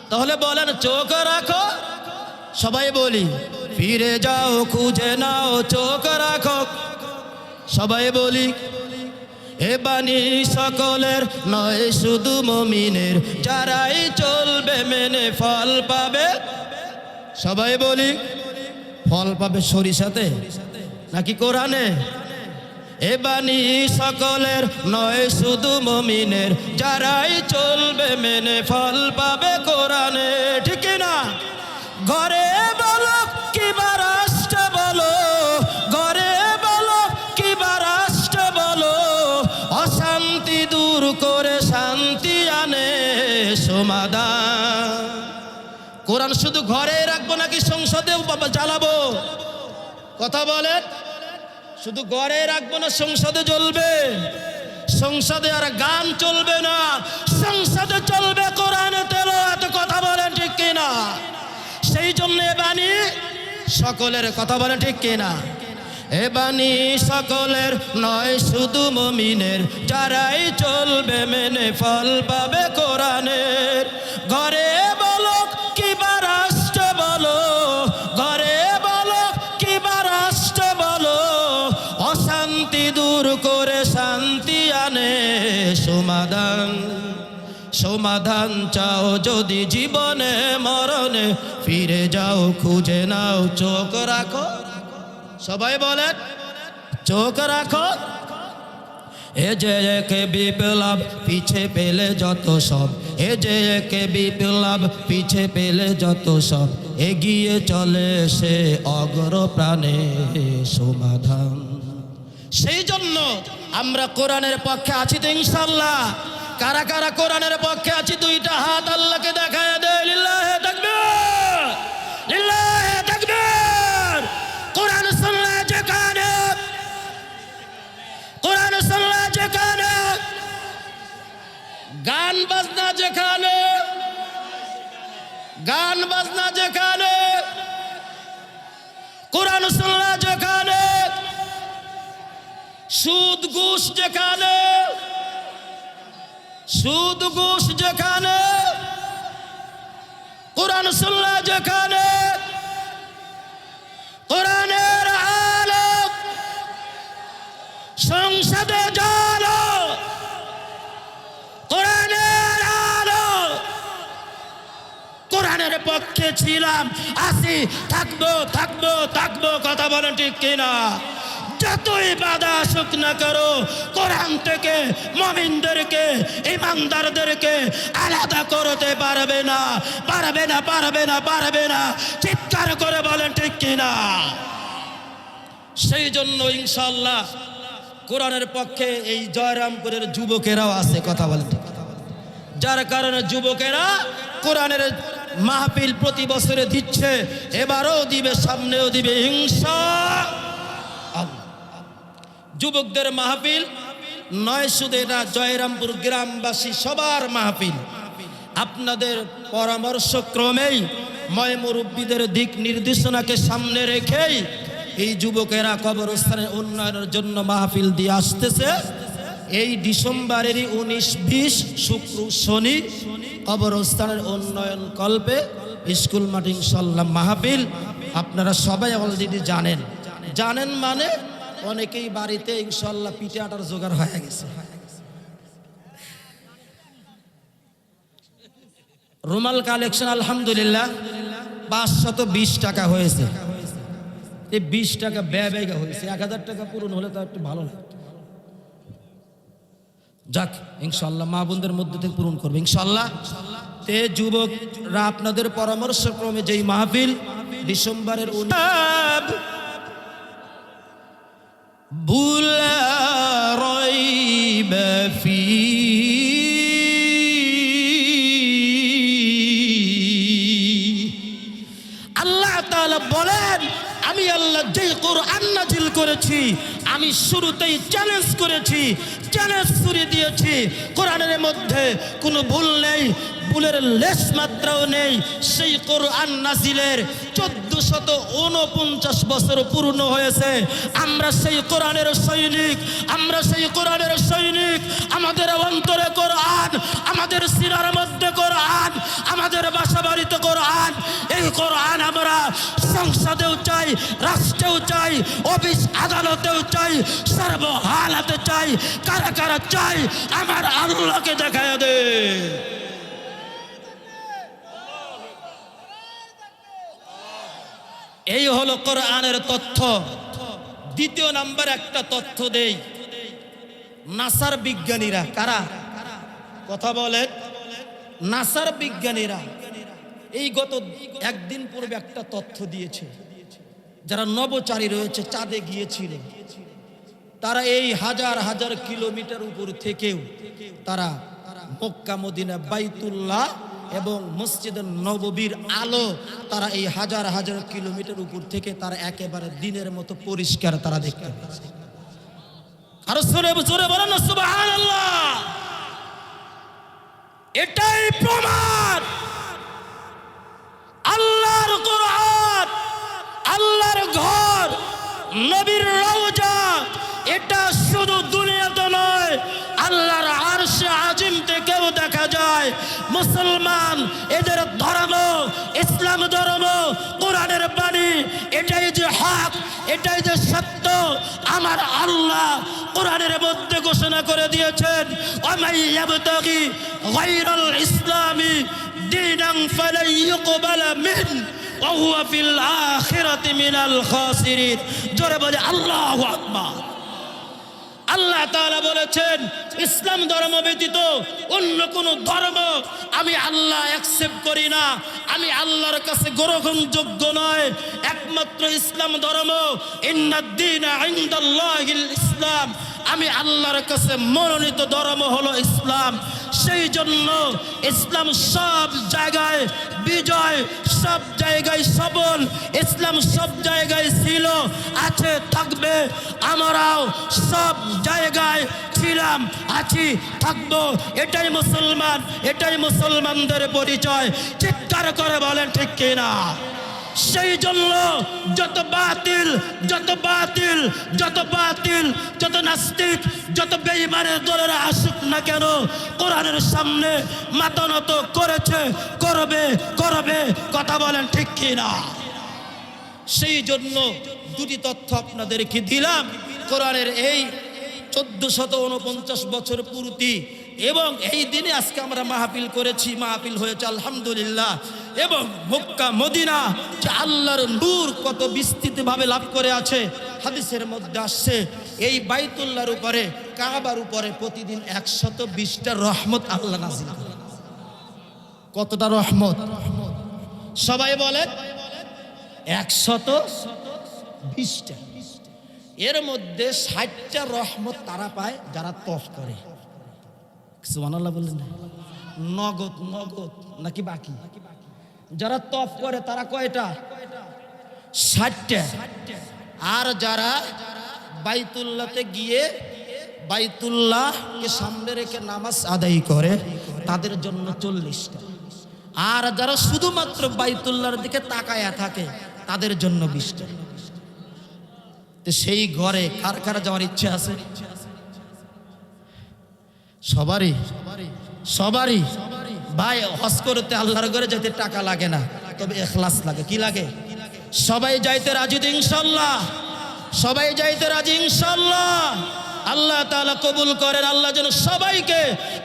তাহলে বলেন চোখ রাখো। সবাই বলি, ফিরে যাও খুঁজে নাও, চোখ রাখো। সবাই বলি, এ বাণী সকলের নয় শুধু মুমিনের, যারাই চলবে মেনে ফল পাবে। সবাই বলি, ফল পাবে সরিষাতে নাকি কোরআনে? এ বাণী সকলের নয় শুধু মুমিনের, যারাই চলবে মেনে ফল পাবে কোরআনে। ঠিক না? ঘরে বলো কিবা রাষ্ট্র বলো, ঘরে বলো কিবা রাষ্ট্র বলো, অশান্তি দূর করে শান্তি আনে সমাধান। কোরআন শুধু ঘরে রাখবো নাকি সংসদেও জ্বালাবো? কথা বলেন। শুধু ঘরে রাখবো না সংসদে জ্বলবে? সংসদে আর গান চলবে না, সংসদে চলবে কোরআনে তেলাওয়াত। কথা বলেন ঠিক কিনা? সেই জন্য এ বাণী সকলের, কথা বলেন ঠিক কিনা? এ বাণী সকলের নয় শুধু মুমিনের, যারাই চলবে মেনে ফল পাবে কোরআনের। ঘরে বলো কিবা রাষ্ট্র বলো, ঘরে বলো কিবা রাষ্ট্র বলো, অশান্তি দূর করে শান্তি আনে সমাধান। সমাধান চাও যদি জীবনে মরণে, ফিরে যাও খুঁজে নাও, চোখ রাখো। সবাই বলেন চোখ রাখো। এ যে একে বিপ্লব পিছে পেলে যত সব, এ যে একে বিপ্লব পিছে পেলে যত সব, এগিয়ে চলে সে অগ্র প্রাণে সমাধান। সেই জন্য আমরা কোরআনের পক্ষে আছি তো ইনশাআল্লাহ। কারা কারা কোরআনের পক্ষে আছি? 2টা হাত আল্লাহকে দেখায় দেয়। লিল্লাহি তাকবীর, লিল্লাহি তাকবীর। কোরআন শুনলে যেখানে, কোরআন শুনলে যেখানে, গান বাজনা যেখানে, গান বাজনা যেখানে, কোরআন সুন্নাহ যেখানে, সুদ ঘুষ যেখানে, সুদ ঘুষ যেখানে, কোরআন সুন্নাহ যেখানে, কোরআনের আলো সংসদে জ্বালো, কোরআনের আলো, কোরআনের পক্ষে ছিলাম, আসি, থাকবো থাকবো থাকবো। কথা বলেন ঠিক কিনা? যতই বাধা আসুক না করো, কোরআন থেকে মুমিনদেরকে, ইমানদারদেরকে আলাদা করতে পারবে না, পারবে না, পারবে না, পারবে না। চিৎকার করে বলেন ঠিক কিনা? সেই জন্য ইনশাআল্লাহ কোরআনের পক্ষে এই জয়রামপুরের যুবকেরাও আছে। কথা বলেন ঠিক, যার কারণে যুবকেরা কোরআনের মাহফিল প্রতি বছরে দিচ্ছে, এবারও দিবে, সামনেও দিবে ইনশাআল্লাহ। যুবকদের মাহফিল নয়, শুধু এটা জয়রামপুর গ্রামবাসী সবার মাহফিল। আপনাদের পরামর্শ ক্রমেই, ময় মুরব্বীদের দিক নির্দেশনাকে সামনে রেখেই এই যুবকেরা কবরস্থানের উন্নয়নের জন্য মাহফিল দিয়ে আসতেছে। এই ডিসেম্বরেরই 19-20 শুক্র শনি কবরস্থানের উন্নয়ন কল্পে স্কুল মাঠে ইনশাআল্লাহ মাহফিল। আপনারা সবাই অলরেডি জানেন, জানেন মানে অনেকেই বাড়িতে ইনশাআল্লাহ পিঠে আটার জোগাড় হয়ে গেছে। রুমাল কালেকশন আলহামদুলিল্লাহ 520 টাকা হয়েছে। এই 20 টাকা ব্যয় হয়েছে, 1000 টাকা পূরণ হলে তো একটু ভালো লাগতো। যাক, ইনশাআল্লাহ মা বোনদের মধ্যে থেকে পূরণ করবে ইনশাআল্লাহ। তে যুবকরা আপনাদের পরামর্শ ক্রমে যেই মাহফিল ডিসেম্বরের বুলা রাইবা ফি, আল্লাহ তাআলা বলেন, আমি আল্লাহ যেই কোরআন নাজিল করেছি, আমি শুরুতেই চ্যালেঞ্জ করেছি, চ্যালেঞ্জ ছুড়ে দিয়েছি। কোরআনের মধ্যে কোনো ভুল নেই, ভুলের লেশ মাত্রাও নেই। সেই কোরআন নাজিলের 1449 বছর পূর্ণ হয়েছে। আমরা সেই কোরআনের সৈনিক, আমরা সেই কোরআনের সৈনিক। আমাদের অন্তরে কোরআন, আমাদের সিনার মধ্যে কোরআন, আমাদের বাসা বাড়িতে কোরআন। এই কোরআন আমরা সংসদেও চাই, রাষ্ট্রেও চাই, অফিস আদালতেও চাই, সর্বহালাতে চাই। কারা কারা চাই আমার আল্লাহকে দেখায় দে। এই হলো কোরআনের তথ্য। দ্বিতীয় নাম্বার একটা তথ্য দেই, নাসার বিজ্ঞানীরা কারা? কথা বলেন, নাসার বিজ্ঞানীরা এই গত একদিন পূর্বে একটা তথ্য দিয়েছে। যারা নভোচারী রয়েছে, চাঁদে গিয়েছিল, তারা এই হাজার হাজার কিলোমিটার উপর থেকেও তারা মক্কা মদিনা বাইতুল্লাহ এবং মসজিদের নববীর আলো, তারা এই হাজার হাজার কিলোমিটার উপর থেকে তারা একেবারে দিনের মতো পরিষ্কার তারা দেখতে পাচ্ছে। আরো জোরে বলেন না সুবহানাল্লাহ। এটাই প্রমাণ আল্লাহর কোরআন, আল্লাহর ঘর, নবীর রওজা। এটা শুধু দুনিয়াতে নয়, আল্লাহর আরশে আজিম থেকেও দেখা যায়। মুসলমান এদের ধর্ম, ইসলাম ধর্ম, কোরআনের বাণী, এটাই যে হক, এটাই যে সত্য। আমার আল্লাহ কোরআনের মধ্যে ঘোষণা করে দিয়েছেন, ওয়ামাই ইয়াবতাগি গায়রাল ইসলামি দীনান ফালান ইউকবালা মিন ওয়া হুয়া ফিল আখিরাতি মিনাল খাসিরিন। জোরে বলে আল্লাহু আকবার। আল্লাহ তাআলা বলেছেন, ইসলাম ধর্ম ব্যতীত অন্য কোন ধর্ম আমি আল্লাহ অ্যাকসেপ্ট করি না, আমি আল্লাহর কাছে গ্রহণযোগ্য নয়। একমাত্র ইসলাম ধর্ম, ইন্নাদ-দীনা ইনদাল্লাহিল ইসলাম, আমি আল্লাহর কাছে মনোনীত ধর্ম হলো ইসলাম। সেই জন্য ইসলাম সব জায়গায় বিজয়, সব জায়গায় সবল। ইসলাম সব জায়গায় ছিল, আছে, থাকবে। আমরাও সব জায়গায় ছিলাম, আছি, থাকবো। এটাই মুসলমান, এটাই মুসলমানদের পরিচয়। চিৎকার করে বলেন ঠিক কিনা? সেই জন্য যত বাতিল যত নাস্তিক যত বেঈমানের দলের আসুক না কেন, কোরআনের সামনে মাথা নত করেছে, করবে। কথা বলেন ঠিক কি না? সেই জন্য দুটি তথ্য আপনাদেরকে দিলাম। কোরআনের এই 1449 বছর পূর্তি এবং এই দিনে আজকে আমরা মাহফিল করেছি, মাহফিল হয়েছে আলহামদুলিল্লাহ। এবং মক্কা মদিনা যে আল্লাহর নূর কত বিস্তৃতভাবে লাভ করে আছে, হাদিসের মধ্যে আসছে এই বাইতুল্লাহর উপরে, কাবার উপরে প্রতিদিন 120টা রহমত আল্লাহ নাযিল করে। কতটা রহমত? সবাই বলেন 120টা। এর মধ্যে 60টা রহমত তারা পায় যারা তওয়াফ করে। সুবহানাল্লাহ বলেন না? নগদ নাকি বাকি? যারা তওয়াফ করে তারা কয়টা? 60টা। আর যারা বাইতুল্লাহতে গিয়ে বাইতুল্লাহকে সামনে রেখে নামাজ আদায় করে তাদের জন্য 40টা। আর যারা শুধুমাত্র বাইতুল্লাহর দিকে তাকায়া থাকে তাদের জন্য 20টা। তো সেই ঘরে কার কার যাওয়ার ইচ্ছা আছে? সবারই ভাই। হজ করতে আল্লাহর ঘরে যেতে টাকা লাগে না, তবে ইখলাস লাগে। কি লাগে? সবাই যাইতে রাজি তো ইনশাআল্লাহ? সবাই যাইতে রাজি ইনশাআল্লাহ? আল্লাহ তাআলা কবুল করেন। আল্লাহ যেন সবাইকে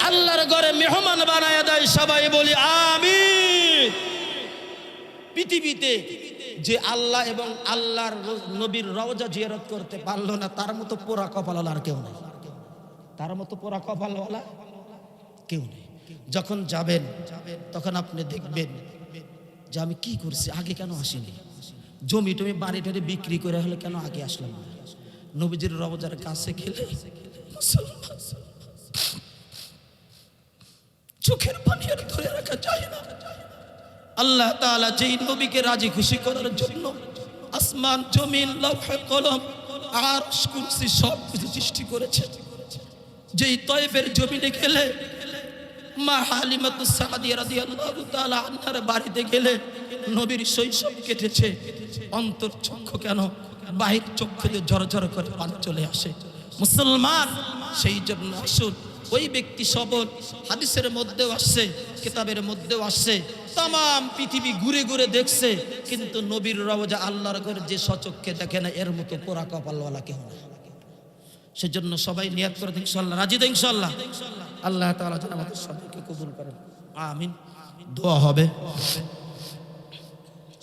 আল্লাহর ঘরে মেহমান বানায়া দেয়। সবাই বলি আমিন। পৃথিবীতে যে আল্লাহ এবং আল্লাহর নবীর রওজা জিয়ারত করতে পারলো না, তার মতো পোড়া কপালওয়ালা আর কেউ নেই। তার মতো পোড়া কপালওয়ালা কেউ নেই। যখন যাবেন তখন আপনি দেখবেন যে আমি কি করছি, আগে কেন আসিনি? জমি টমি বাড়ি টাড়ি বিক্রি করে হলে কেন আগে আসলাম না? নবীজির রওজার কাছে গেলে চোখের পানি আর ধরে রাখা যায় না। আল্লাহ তাআলা যেই নবীকে রাজি খুশি করার জন্য আসমান জমিন লৌহে কলম আরশ কুরসি সব কিছু সৃষ্টি করেছে, যেই তয়েফের জমিনে গেলে মা হালিমাতুস সাদিয়া রাদিয়াল্লাহু তাআলা আনহার বাড়িতে গেলে নবীর শৈশব কেটেছে। অন্তর চক্ষু কেন বাহির চক্ষু দিয়ে ঝরঝর করে পানি চলে আসে। মুসলমান, সেই জন্য আসুন ওই ব্যক্তি সবল। হাদিসের মধ্যেও আসছে, কিতাবের মধ্যেও আসছে, তাম পৃথিবী ঘুরে ঘুরে দেখছে, কিন্তু নবীর রওজা আল্লাহর ঘর যে সচক্ষে দেখে না, এর মতো পোড়া কপালওয়ালা কেউ না। সেজন্য সবাই নিয়াত করে ইনশাআল্লাহ, রাজি তো ইনশাআল্লাহ? আল্লাহ তাআলা যেন আমাদের সবাইকে কবুল করেন, আমিন। দোয়া হবে,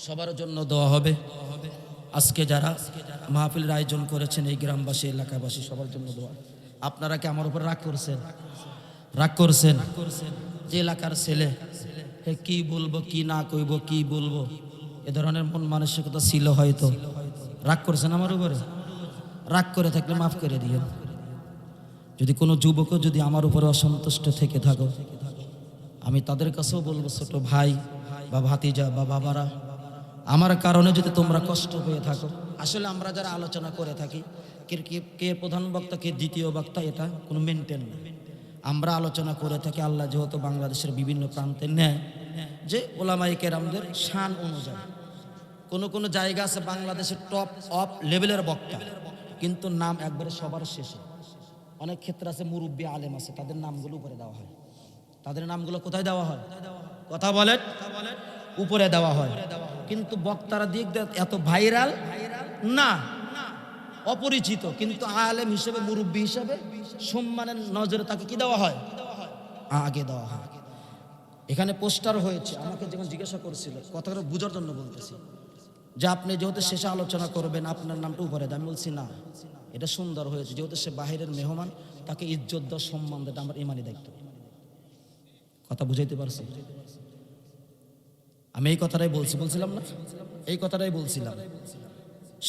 সবার জন্য দোয়া হবে। আজকে যারা মাহফিলের আয়োজন করেছেন, এই গ্রামবাসী এলাকাবাসী সবার জন্য দোয়া। আপনারা কি আমার উপর রাগ করছেন? যে এলাকার ছেলে, কি বলবো কি না কইব, কি বলবো, এ ধরনের মন মানসিকতা ছিল হয়তো। রাগ করছেন আমার উপরে? রাগ করে থাকলে মাফ করে দিয়েন। যদি কোনো যুবকও যদি আমার উপরে অসন্তুষ্ট থেকে থাকো, আমি তাদের কাছেও বলবো, ছোট ভাই বা ভাতিজা বা বাবারা, আমার কারণে যদি তোমরা কষ্ট হয়ে থাকো, আসলে আমরা যারা আলোচনা করে থাকি, কে প্রধান বক্তা কে দ্বিতীয় বক্তা, এটা কোনো মেনটেন না। আমরা আলোচনা করে থাকি আল্লাহ যেহেতু বাংলাদেশের বিভিন্ন প্রান্তে নেয়, যে ওলামায়ে কেরামদের শান অনুযায়ী। কোনো জায়গা আছে বাংলাদেশের টপ অফ লেভেলের বক্তা, কিন্তু নাম একবারে সবার শেষে। অনেক ক্ষেত্রে আছে মুরব্বী আলেম আছে, তাদের নামগুলো উপরে দেওয়া হয়। তাদের নামগুলো কোথায় দেওয়া হয়? কথা বলেন, উপরে দেওয়া হয়। কিন্তু বক্তারা দিক এত ভাইরাল না, অপরিচিত, কিন্তু আলেম হিসেবে মুরব্বী হিসেবে সম্মানের নজরে তাকে কি দেওয়া হয়? আগে দেওয়া হয়। এখানে পোস্টার হয়েছে, আমাকে যখন জিজ্ঞাসা করছিল, কথাটা বুঝার জন্য বলতেছি, যে আপনি যেহেতু শেষে আলোচনা করবেন আপনার নামটা উপরে দেন। আমি বলছি না, এটা সুন্দর হয়েছে, যেহেতু সে বাহিরের মেহমান, তাকে ইজ্জত দেওয়া, সম্মান দেওয়া আমার ইমানি দায়িত্ব। কথা বুঝাইতে পারছি? আমি এই কথাটাই বলছিলাম না? এই কথাটাই বলছিলাম।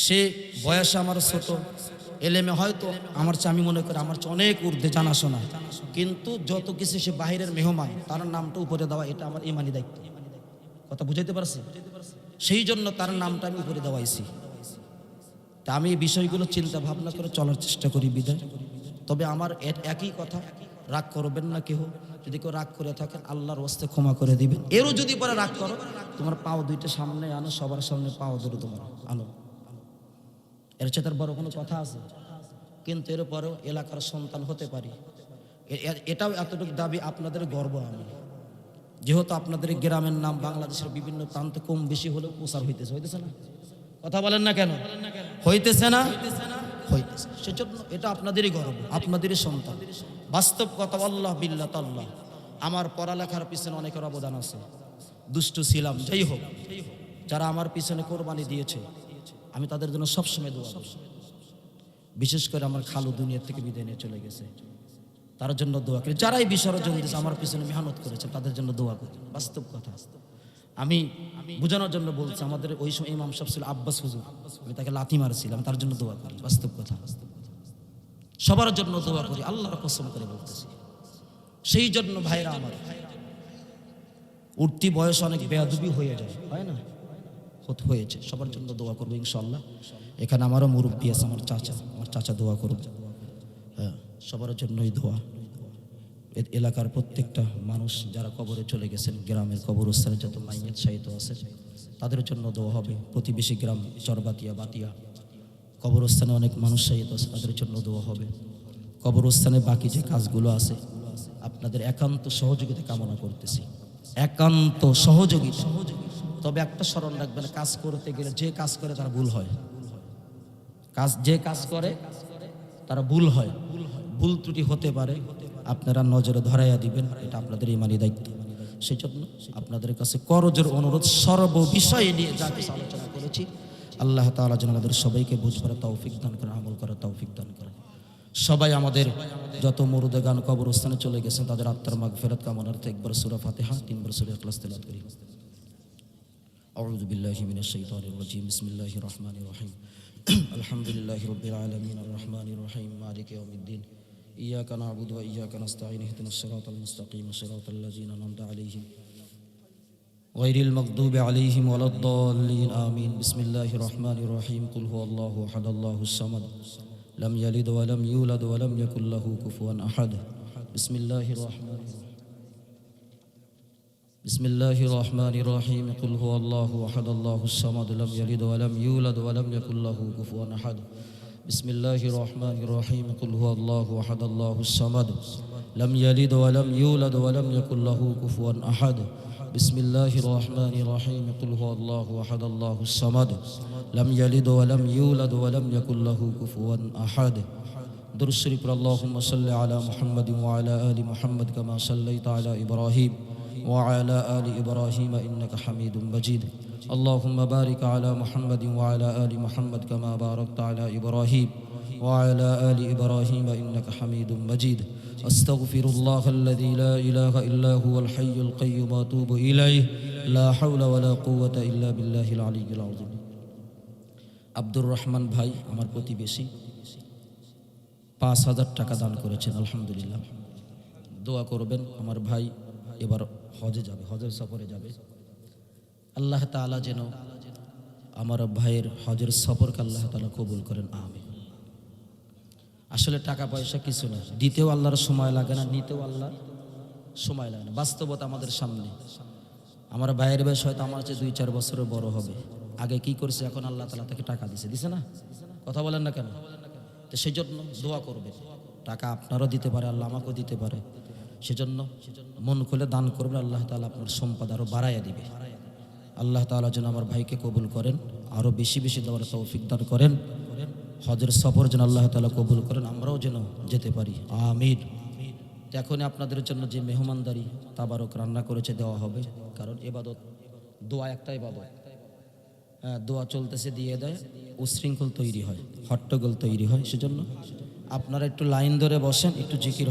সে বয়সে আমার ছোট, এলেমে হয়তো আমার চেয়ে, আমি মনে করি আমার চেয়ে অনেক ঊর্ধ্বে জানাশোনা, কিন্তু যত কিছু সে বাহিরের মেহমান, তার নামটা উপরে দেওয়া এটা আমার ইমানি দায়িত্ব। কথা বুঝাইতে পারছি? সেই জন্য তার নামটা আমি উপরে দেওয়াইছি। তা আমি এই বিষয়গুলো চিন্তা ভাবনা করে চলার চেষ্টা করি বিদায়। তবে আমার একই কথা, রাগ করবেন না কেউ, যদি কেউ রাগ করে থাকেন আল্লাহর ওয়াস্তে ক্ষমা করে দিবেন। এরও যদি পরে রাগ করো, তোমার পাও দুইটা সামনে আনো, সবার সামনে পাও ধরে তোমার আনো, এর চেয়ে তার বড় কোনো কথা আছে? কিন্তু এর পরেও এলাকার সন্তান হতে পারি, এটাও এতটুকু দাবি আপনাদের গর্ব আমি, যেহেতু আপনাদের গ্রামের নাম বাংলাদেশের বিভিন্ন প্রান্তে কম বেশি হলেও প্রচার হইতেছে না? কথা বলেন না কেন? হইতেছে না? হইতেছে। সেজন্য এটা আপনাদেরই গর্ব, আপনাদেরই সন্তান। বাস্তব কথা, আল্লাহ বিল্লাহ তাল্লাহ, আমার পড়ালেখার পিছনে অনেকের অবদান আছে, দুষ্ট ছিলাম, যাই হোক, যারা আমার পিছনে কোরবানি দিয়েছে আমি তাদের জন্য সবসময় দোয়া করি। বিশেষ করে আমার খালু দুনিয়া থেকে বিদায় নিয়ে চলে গেছে, তার জন্য দোয়া করি। যারাই বিসর্জন দিয়েছে আমার পিছনে মেহনত করেছে তাদের জন্য দোয়া করি। বাস্তব কথা, আমি বোঝানোর জন্য বলছি। আমাদের ওই সময় ইমাম সাহেব ছিল আব্বাস হুজুর, আমি তাকে লাথি মারছিলাম, তার জন্য দোয়া করি। বাস্তব কথা, সবার জন্য দোয়া করি, আল্লাহর কসম করে বলতেছি। সেই জন্য ভাইরা আমার, উঠতি বয়স অনেক বেয়াদবি হয়ে যায়, হয় না? হয়েছে, সবার জন্য দোয়া করবো ইনশাআল্লাহ। এখানে আমারও মুরব্বী আছে, আমার চাচা দোয়া করব। হ্যাঁ, সবার জন্যই দোয়া। এলাকার প্রত্যেকটা মানুষ যারা কবরে চলে গেছেন, গ্রামের কবরস্থানে যত মাইয়াত শায়িত আছে তাদের জন্য দোয়া হবে। প্রতিবেশী গ্রাম চরবাতিয়া, বাতিয়া কবরস্থানে অনেক মানুষ শায়িত আছে, তাদের জন্য দোয়া হবে। কবরস্থানে বাকি যে কাজগুলো আছে আপনাদের একান্ত সহযোগিতা কামনা করতেছি, একান্ত সহযোগিতা। তবে একটা স্মরণ রাখবেন, কাজ করতে গেলে যে কাজ করে তার ভুল হয়, যে কাজ করে তারা ভুল হয়, ভুল ত্রুটি হতে পারে, আপনারা নজরে ধরাইয়া দিবেন, এটা আপনাদের ইমানি দায়িত্ব। সেই জন্য আপনাদের কাছে করজোর অনুরোধ, সর্ব বিষয়ে নিয়ে যা কিছু আলোচনা করেছি আল্লাহ তাআলা যেন আমাদের সবাইকে বুঝবার তৌফিক দান করেন, আমল করার তৌফিক দান করেন। সবাই আমাদের যত মুরুদে গান কবরস্থানে চলে গেছেন তাদের আত্মার মাগফিরাত কামনার্থে একবার সূরা ফাতিহা, 3 বার সূরা ইখলাস তেলাওয়াত করি। আউযু বিল্লাহি মিনাশ শাইতানির রাজীম, বিসমিল্লাহির রহমানির রহিম। আলহামদুলিল্লাহি রাব্বিল আলামিন, আর রহমানির রহিম, মালিকি ইয়াউমিদ্দিন, ইয়্যাকা না'বুদু ওয়া ইয়্যাকা নাস্তাঈন, ইহদিনাস সিরাতাল মুস্তাকিম, সিরাতাল লাযিনা আন'আমতা আলাইহিম গায়রিল মাগদুবি আলাইহিম ওয়ালাদ-দাল্লিন, আমিন। বিসমিল্লাহির রহমানির রহিম। কুল হুয়াল্লাহু আহাদ, আল্লাহুস সামাদ, লাম ইয়ালিদ ওয়া লাম ইউলাদ ওয়া লাম ইয়াকুল লাহু কুফুয়ান আহাদ। বিসমিল্লাহির রহমানির রহিম। বিসমিল্লাহির রহমানির রহিম। কুল হুয়াল্লাহু আহাদ, আল্লাহুস সামাদ, লাম ইয়ালিদ ওয়া লাম ইউলাদ ওয়া লাম ইয়াকুল লাহু কুফুয়ান আহাদ। বিসমিল্লাহির রহমানির রহিম। কুল হুয়াল্লাহু আহাদ, আল্লাহুস সামাদ, লাম ইয়ালিদ ওয়া লাম ইউলাদ ওয়া লাম ইয়াকুল লাহু কুফুয়ান আহাদ। বিসমিল্লাহির রহমানির রহিম। কুল হুয়াল্লাহু আহাদ, আল্লাহুস সামাদ, লাম ইয়ালিদ ওয়া লাম ইউলাদ ওয়া লাম ইয়াকুল লাহু কুফুয়ান আহাদ। দুরূদ শরীফ পড়ে আল্লাহুম্মা সাল্লি আলা মুহাম্মাদিন ওয়া আলা আলি মুহাম্মাদ কামা সাল্লাইতা আলা ইব্রাহিম ওয়া আলা আলি ইব্রাহিম ইন্নাকা হামিদুম মাজিদ। আল্লাহুম্মা বারিক আলা মুহাম্মাদিন ওয়া আলা আলি মুহাম্মাদ কামা বারাকতা আলা ইব্রাহিম ওয়া আলা আলি ইব্রাহিম ইন্নাকা হামিদুম মাজিদ। আস্তাগফিরুল্লাহাল্লাযী লা ইলাহা ইল্লা হুয়াল হাইয়ুল কাইয়্যুম ওয়া আতুবু ইলাইহি, লা হাওলা ওয়া লা কুওয়াতা ইল্লা বিল্লাহিল আলিয়্যিল আযীম। আব্দুর রহমান ভাই আমার প্রতিবেশী 5,000 টাকা দান করেছেন, আলহামদুলিল্লাহ। দোয়া করবেন, আমার ভাই এবার হজে যাবে, হজের সফরে যাবে। আল্লাহ তাআলা যেন আমার ভাইয়ের হজের সফরকে আল্লাহ তাআলা কবুল করেন, আমিন। আসলে টাকা পয়সা কিছু না, দিতেও আল্লাহর সময় লাগে না, নিতেও আল্লাহর সময় লাগে না। বাস্তবতা আমাদের সামনে। আমার ভাইয়ের বয়স হয়তো আমার চেয়ে 2-4 বছরের বড় হবে। আগে কি করছে, এখন আল্লাহ তাআলা তাকে টাকা দিছে না? কথা বলেন না কেন? তো সেই জন্য দোয়া করবেন, টাকা আপনারও দিতে পারে, আল্লাহ আমাকেও দিতে পারে। সেজন্য মন খুলে দান করবেন, আল্লাহ তাআলা আপনার সম্পদ আরো বাড়াইয়া দিবে। আল্লাহ তাআলা যেন আমার ভাইকে কবুল করেন, আরো বেশি বেশি দেওয়ার তৌফিক দান করেন। হজের সফর যেন আল্লাহ তাআলা কবুল করেন, আমরাও যেন যেতে পারি, আমিন। এখনই আপনাদের জন্য যে মেহমানদারি তাবারক রান্না করেছে দেওয়া হবে, কারণ ইবাদত, দোয়া একটা ইবাদত। হ্যাঁ, দোয়া চলতেছে দিয়ে দেয়, উশৃঙ্খল তৈরি হয়, হট্টগোল তৈরি হয়। সেজন্য আপনারা একটু লাইন ধরে বসেন, একটু জিকির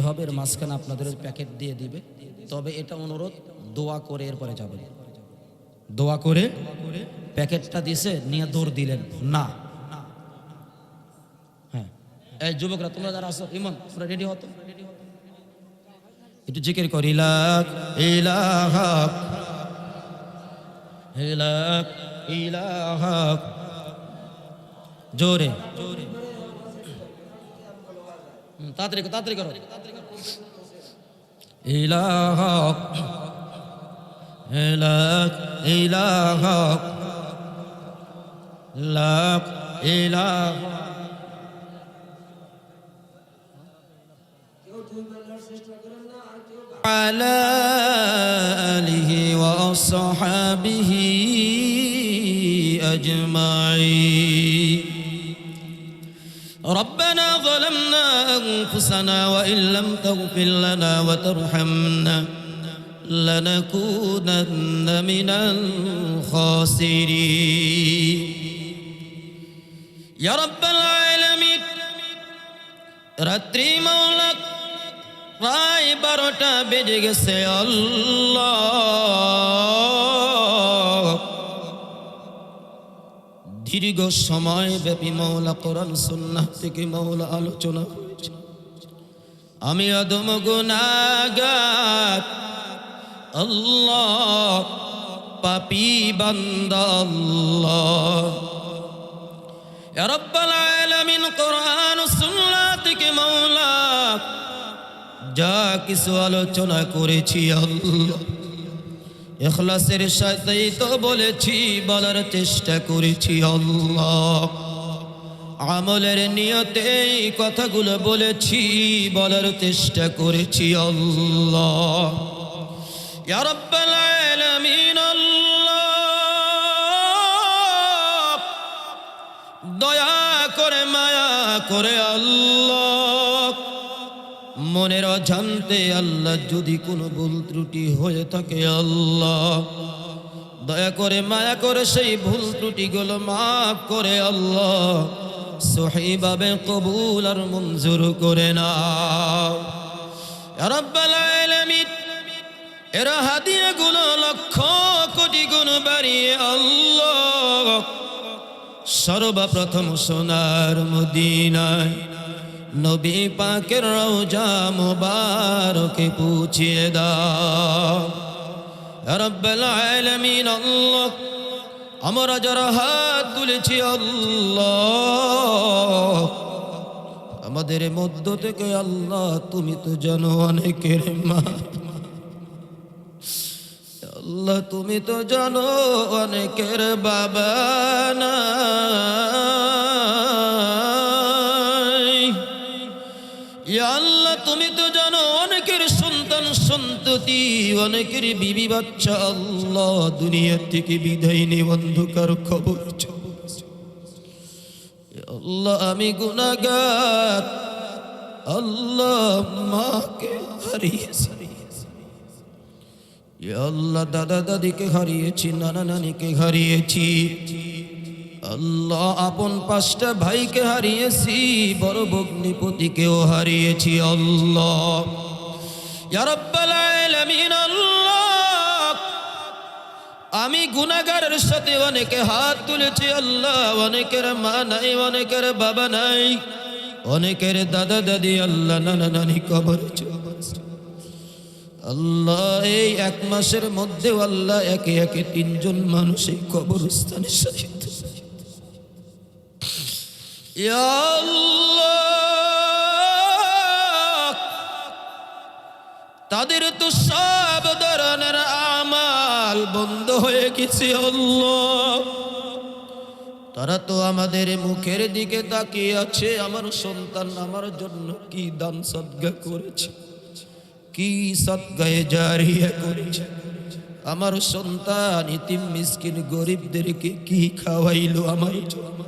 হবে, এর মাঝখানে আপনাদের প্যাকেট দিয়ে দিবে। তবে এটা অনুরোধ, দোয়া করে এরপরে যাবেন। দোয়া করে প্যাকেটটা দিছে নিয়ে দৌড় দিলেন না। হ্যাঁ, এই যুবকরা তোমরা যারা আছো, ইমান তোমরা রেডি হতো, একটু জিকির করি, লা ইলাহা ইলাহা, জোরে তাড়াতাড়ি করো। ইলাহা ইলাহা লা ইলাহা على آله وأصحابه أجمعين. ربنا ظلمنا أنفسنا وإن لم تغفر لنا وترحمنا لنكونن من الخاسرين. يا رب العالمين রাত্রি মাওলা প্রায় 12টা বেজে গেছে আল্লাহ। দীর্ঘ সময় ব্যাপী মাওলা কোরআন সুন্নাহ থেকে মাওলা আলোচনা হয়েছে। আমি আদম গুনাহগার আল্লাহ, পাপী বান্দা আল্লাহ। ইয়া রাব্বাল আলামিন কোরআন সুন্নাহ থেকে মাওলা যা কিছু আলোচনা করেছি আল্লাহ ইখলাসের সাথেই তো বলেছি, বলার চেষ্টা করেছি আল্লাহ। আমলের নিয়তে এই কথাগুলো বলেছি, বলার চেষ্টা করেছি আল্লাহ। ইয়া রাব্বাল আলামিন আল্লাহ, দয়া করে মায়া করে আল্লাহ, মনের অজান্তে আল্লাহ যদি কোনো ভুল ত্রুটি হয়ে থাকে আল্লাহ দয়া করে মায়া করে সেই ভুল ত্রুটিগুলো মাফ করে আল্লাহ সহিভাবে কবুল আর মঞ্জুর করে নাও। ইয়া রাব্বাল আলামিন এর হাদিয়াগুলো লক্ষ কোটি গুণ বাড়িয়ে আল্লাহ সর্বপ্রথম সোনার মদিনায় নবী পাকের রওজা মুবারকে পৌঁছিয়ে দাও। ইয়া রাব্বাল আলামিন আল্লাহ, আমরা যারা হাত তুলেছি আল্লাহ আমাদের মধ্য থেকে আল্লাহ তুমি তো জানো অনেকের মা, আল্লাহ তুমি তো জানো অনেকের বাবা না, আল্লাহ তুমি তো জানো অনেকের সন্তান সন্ততি, অনেকের বিবি বাচ্চা আল্লাহ দুনিয়া থেকে বিদায় নিয়ে অন্ধকার খবর। আল্লাহ আমি গুনাহগার আল্লাহ, মাকে হারিয়েছি আল্লাহ, দাদা দাদিকে হারিয়েছি, নানা নানিকে হারিয়েছি আল্লাহ, আপন 5টা ভাইকে হারিয়েছি, বড় ভগ্নিপতিকেও হারিয়েছি আল্লাহ। ইয়া রাব্বাল আলামিন আল্লাহ, আমি গুনাহগারের সাথে অনেকে হাত তুলেছি আল্লাহ, অনেকের মা নাই, অনেকের বাবা নাই, অনেকের দাদা দাদি আল্লাহ নানা নানি কবরে আল্লাহ। এই 1 মাসের মধ্যে আল্লাহ একে একে 3 জন মানুষ এই কবরস্থানে শহীদ। ইয়া আল্লাহ, তাদের তো সব ধরনের আমাল বন্ধ হয়ে গেছে আল্লাহ, তারা তো আমাদের মুখের দিকে তাকিয়ে আছে। আমার সন্তান আমার জন্য কি দান সদকা করেছে, কি সদকায়ে জারিয়া করেছে, আমার সন্তান ইতিম মিসকিন গরিবদেরকে কি খাওয়াইলো আমার জন্য,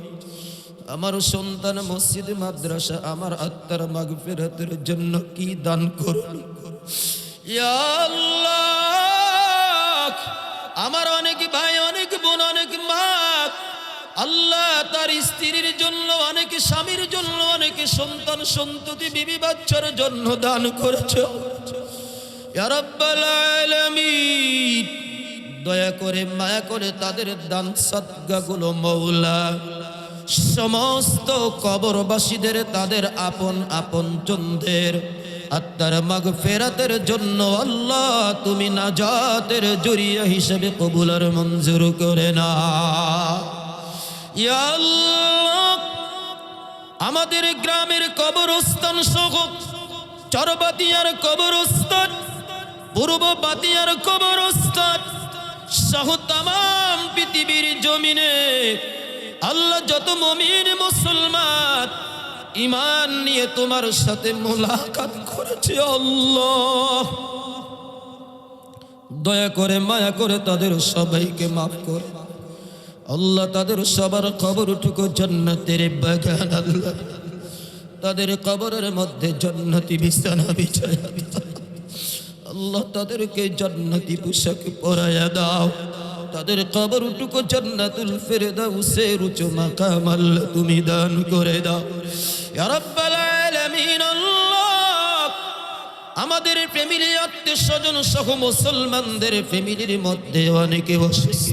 আমার সন্তান মসজিদ মাদ্রাসা আমার আত্মার মাগফিরাতের জন্য কি দান করল। ইয়া আল্লাহ, আমার অনেক ভাই, অনেক বোন, অনেক মা আল্লাহ তার স্ত্রীর জন্য, অনেক স্বামীর জন্য, অনেক সন্তান সন্ততি বিবি বাচ্চার জন্য দান করেছে। ইয়া রাব্বাল আলামিন দয়া করে মায়া করে তাদের দান সদকাগুলো মাওলা সমস্ত কবরবাসীদের তাদের আপন আপন জনদের আত্মার মাগফিরাতের জন্য আল্লাহ তুমি নাজাতের জরিয়া হিসেবে কবুল আর মঞ্জুর করে নাও। ইয়া আল্লাহ, আমাদের গ্রামের কবরস্থান সহ চরবাতিয়ার কবরস্থান, পূর্ব বাতিয়ার কবরস্থান সহ তামাম পৃথিবীর জমিনে আল্লাহ যত মুমিন মুসলমান ঈমান নিয়ে তোমার সাথে মুলাকাত করেছে, আল্লাহ দয়া করে মায়া করে তাদের সবাইকে মাফ করে আল্লাহ। তাদের সবার কবরটুকু জান্নাতের বাগান আল্লাহ, তাদের কবরের মধ্যে জান্নাতি বিছানা বিছায়া আল্লাহ, তাদেরকে জান্নাতি পোশাক পরায়া দাও, তাদের কবরটুকু জান্নাতুল ফেরদাউসের উঁচু মাকাম আল্লাহ তুমি দান করে দাও ইয়া রাব্বাল আলামিন। আল্লাহ আমাদের ফ্যামিলি আত্মীয় স্বজন সহ মুসলমানদের ফ্যামিলির মধ্যে অনেকে অসুস্থ,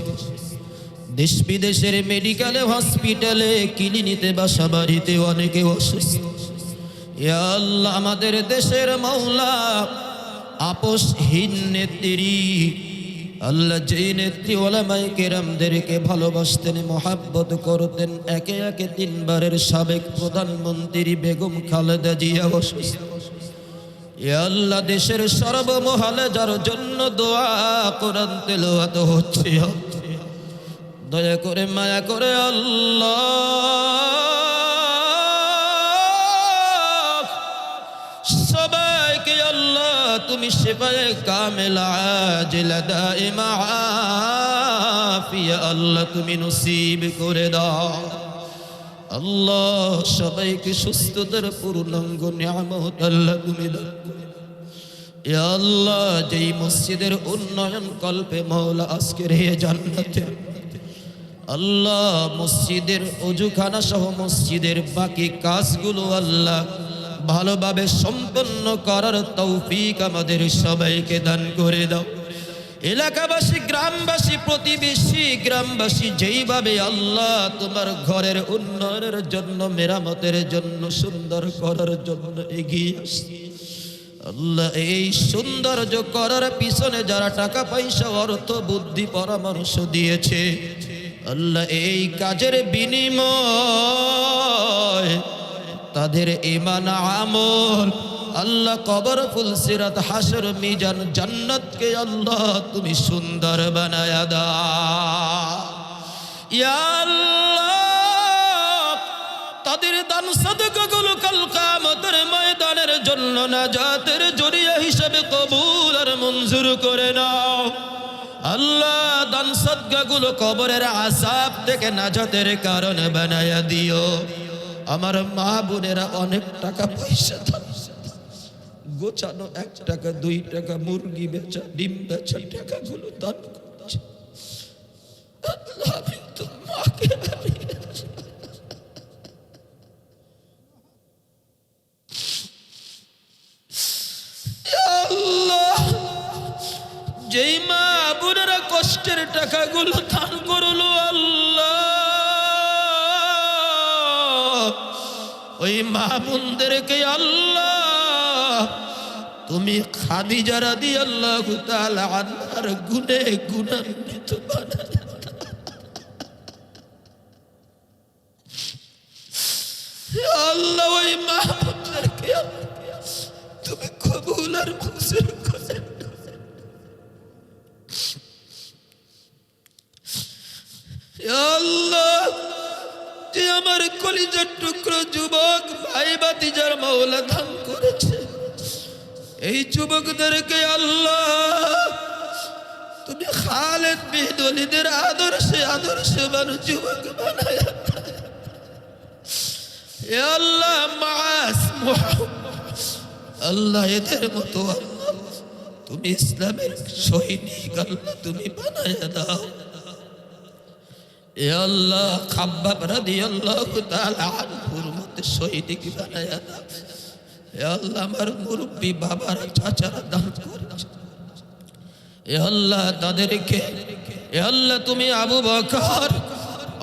দেশ বিদেশের মেডিকেলে হসপিটালে ক্লিনিকে বাসা বাড়িতে অনেকে অসুস্থ। ইয়া আল্লাহ আমাদের দেশের মাওলা আপোষহীন নেত্রী আল্লাহ, যেই নেত্রী ওলামায়ে কেরামদেরকে ভালোবাসতেন, মহাব্বত করতেন, একে একে তিনবারের সাবেক প্রধানমন্ত্রী বেগম খালেদা জিয়া অসুস্থ। ইয়া আল্লাহ দেশের সর্বমহলে যার জন্য দোয়া কোরআন তেলাওয়াত হচ্ছে, দয়া করে মায়া করে আল্লাহ সবাইকে আল্লাহ তুমি শিফায়ে কামিলা আজিলা দাইমা আফিয়া আল্লাহ তুমি নসিব করে দাও আল্লাহ। সবাইকে সুস্থতার পূর্ণাঙ্গ নিয়ামত আল্লাহ তুমি দাও ইয়া আল্লাহ। যেই মসজিদের উন্নয়ন কল্পে মাওলা আজকের এই জান্নাতে আল্লাহ মসজিদের ওযুখানা সহ মসজিদের বাকি কাজগুলো আল্লাহ ভালোভাবে সম্পন্ন করার তৌফিক আমাদের সবাইকে দান করে দাও। এলাকাবাসী, গ্রামবাসী, প্রতিবেশী গ্রামবাসী যেইভাবে আল্লাহ তোমার ঘরের উন্নয়নের জন্য, মেরামতের জন্য, সুন্দর করার জন্য এগিয়ে আসছে আল্লাহ, এই সৌন্দর্য করার পিছনে যারা টাকা পয়সা অর্থ বুদ্ধি পরামর্শ দিয়েছে আল্লাহ, এই কাজের বিনিময় তাদের ঈমান আমল আল্লাহ কবর ফুলসিরাত হাসর মিজান জান্নাতকে আল্লাহ তুমি সুন্দর বানায়া দাও ইয়া আল্লাহ। তাদের দান সাদকাগুলো কাল কিয়ামতের ময়দানের জন্য নাজাতের জরিয়া হিসেবে কবুল আর মঞ্জুর করে নাও আল্লাহ। দান সাদকাগুলো কবরের আযাব থেকে নাজাতের কারণ বানায়া দিও। আমার মা বোনেরা অনেক টাকা পয়সা গোছানো 1 টাকা 2 টাকা মুরগি বেচা, ডিম বেচা টাকাগুলো দান করছে আল্লাহ। আমি তো মাকে আল্লাহ, যেই মা বোনেরা কষ্টের টাকাগুলো দান করলো আল্লাহ, ওই মা বোনদেরকে আল্লাহ তুমি খাদিজা রাদিয়াল্লাহু তাআলা আনহার গুণে গুণান্বিত বানায় আল্লাহ। ওই মা বোনদেরকে তুমি কবুল আর মঞ্জুর করে আল্লাহ। যে আমার কলিজার টুকরো যুবক ভাই ভাতিজার মাওলা দান করেছে, এই যুবকদেরকে আল্লাহ তুমি খালেদ বিন ওয়ালিদের আদর্শবান যুবক বানায়া ইয়া আল্লাহ। মাআস মুহাম্মদ আল্লাহ এদের মতো আল্লাহ তুমি ইসলামের সৈনিক আল্লাহ তুমি বানায়া দাও ইয়া আল্লাহ। খাব্বাব রাদিয়াল্লাহু তাআলা আনহুর মতো সৈনিক বানায়া দাও ইয়া আল্লাহ। আমার মুরব্বি বাবারা চাচারা দান করেছে ইয়া আল্লাহ, তাদেরকে ইয়া আল্লাহ তুমি আবু বকর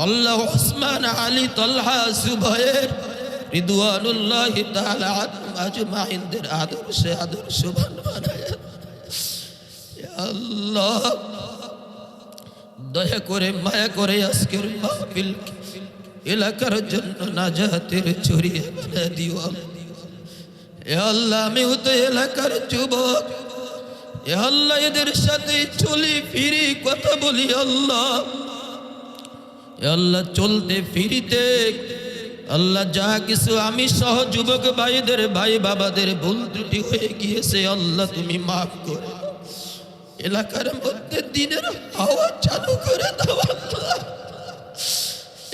আল্লাহ, ওসমান, আলী, তালহা, জুবায়ের রিদওয়ানুল্লাহি তাআলা আনহুম আজমাইনদের আদর্শবান বানায়া ইয়া আল্লাহ। দয়া করে মায়া করে আজকের মাহফিল এলাকার জন্য নাজাতের জরিয়া বানায় দিও এ আল্লাহ আমিও তো এলাকার যুবক এ আল্লাহ এদের সাথে চলি ফিরি কথা বলি আল্লাহ এ আল্লাহ চলতে ফিরিতে আল্লাহ যা কিছু আমি সহ যুবক ভাইদের ভাই বাবাদের ভুল ত্রুটি হয়ে গিয়েছে আল্লাহ তুমি মাফ করে এলাকার মধ্যে দিনের হাওয়া চালু করে দাও আল্লাহ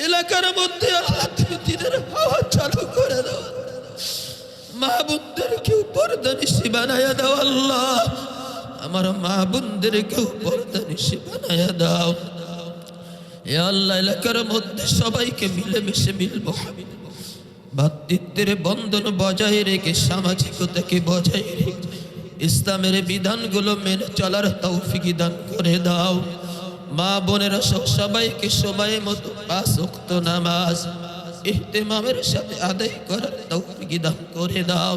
এলাকার মধ্যে আল্লাহ তুমি দিনের হাওয়া চালু করে দাও মা বোনদেরকে পর্দানিশি বানায়া দাও আল্লাহ আমার মা বোনদেরকে পর্দানিশি বানায়া দাও এ আল্লাহ এলাকার মধ্যে সবাইকে মিলেমিশে মিলবো ভ্রাতৃত্বের বন্ধন বজায় রেখে সামাজিকতাকে বজায় রেখে ইসলামের বিধানগুলো মেনে চলার তৌফিক দান করে দাও মা বোনেরা সবাইকে সময় মতো 5 ওয়াক্ত নামাজ ইহতিমামের সাথে আদায় করার তৌফিক দান করে দাও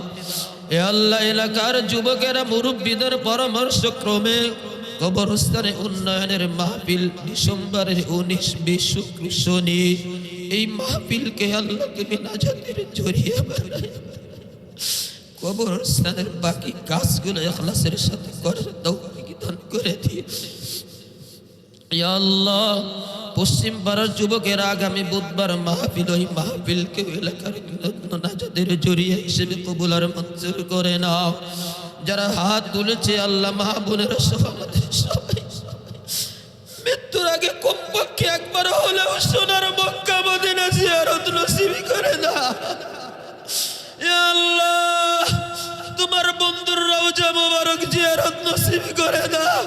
এ আল্লাহ এলাকার যুবকেরা মুরব্বীদের পরামর্শ ক্রমে কবরস্থানে উন্নয়নের মাহফিল ডিসেম্বরের 19-20 শুক্র শনি এই মাহফিলকে আল্লাহ তুমি নাজাতের জরিয়া বানায় কবরস্থানের বাকি কাজগুলো ইখলাসের সাথে করার তৌফিক দান করে দিও ইয়া আল্লাহ পশ্চিম পাড়ার যুবকের আগামী বুধবার মাহফিল ওই মাহফিলকে এলাকার নাজাতের জরিয়া হিসেবে কবুল আর মঞ্জুর করে নাও যারা হাত তুলেছে আল্লাহ মা বোনেরা সহ আমাদের সবাই মৃত্যুর আগে কমপক্ষে একবার হলেও সোনার মক্কা মদিনা জিয়ারত নসিব করে দাও ইয়া আল্লাহ তোমার বন্ধুর রওজা মোবারক জিয়ারত নসিব করে দাও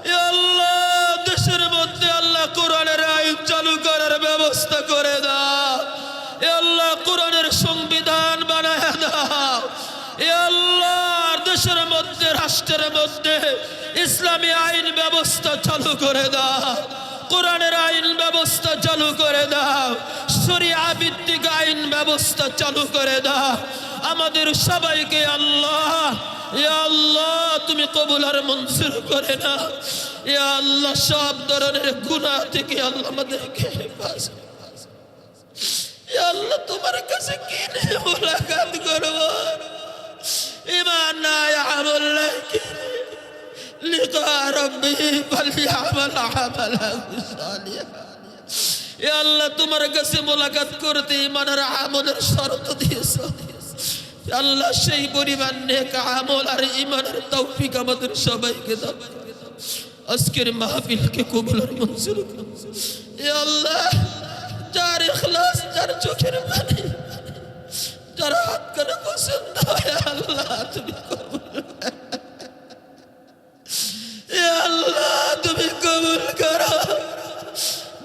ইয়া আল্লাহ দেশের মধ্যে আল্লাহ কোরআনের আইন চালু করার ব্যবস্থা করে দাও ইয়া আল্লাহ কোরআনের সংবিধান বানায় দাও ইয়া আল্লাহ দেশের মধ্যে রাষ্ট্রের মধ্যে ইসলামী আইন ব্যবস্থা চালু করে দাও কোরআনের আইন ব্যবস্থা চালু করে দাও শরিয়া ভিত্তিক আইন ব্যবস্থা চালু করে দাও আমাদের সবাইকে আল্লাহ ইয়া আল্লাহ তুমি কবুল আর মঞ্জুর করে নাও ইয়া আল্লাহ সব ধরনের গুনাহ থেকে আল্লাহ আমাদেরকে হেফাজত ইয়া আল্লাহ তোমার কাছে কি নিয়ে মুলাকাত করব ঈমান নাই আমল নাই লিকা রাব্বি ফালইআমাল আমালান সালিহা ইয়া আল্লাহ তোমার কাছে মুলাকাত করতে ঈমানের আমলের শর্ত দিয়েছো আল্লাহ সেই পরিমাণ নেক আমল আর ঈমানের তৌফিক আমাদের সবাইকে দাও আজকের মাহফিলকে কবুল আর মঞ্জুর করো ইয়া আল্লাহ যার ইখলাস যার চোখের পানি যার হাত কানে পছন্দ হয় আল্লাহ তুমি কবুল ইয়া আল্লাহ তুমি কবুল করো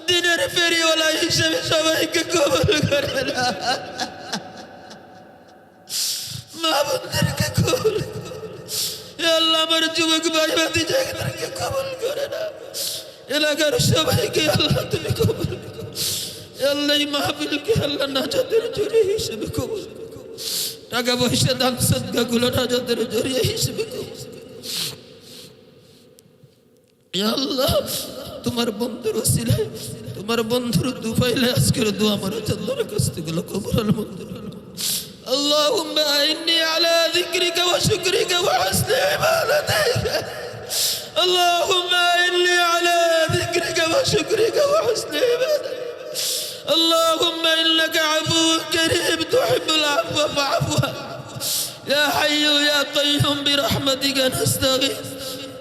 দিনের ফেরিওয়ালা হিসেবে সবাইকে কবুল করে নাও মা বোনদেরকে কবুল ইয়া আল্লাহ আমার যুবক ভাই ভাতিজাদেরকে কবুল করে নাও এলাকার সবাইকে আল্লাহ তুমি কবুল করো ইয়া আল্লাহ এই মাহফিলকে আল্লাহ নাজাতের জরিয়া হিসেবে কবুল করো টাকা পয়সা দান সদকা গুলো নাজাতের জরিয়া হিসেবে কবুল করো ইয়া আল্লাহ তোমার বন্ধুর ওসিলায় তোমার বন্ধুর দুফাইলে আজকের দোয়া আমার আল্লাহর কাছ থেকে কবুল আর মঞ্জুর اللهم إني على ذكرك وشكرك وحسن عبادتك اللهم إني على ذكرك وشكرك وحسن عبادتك اللهم إنك عفو كريم تحب العفو فاعف يا حي يا قيوم برحمتك نستغيث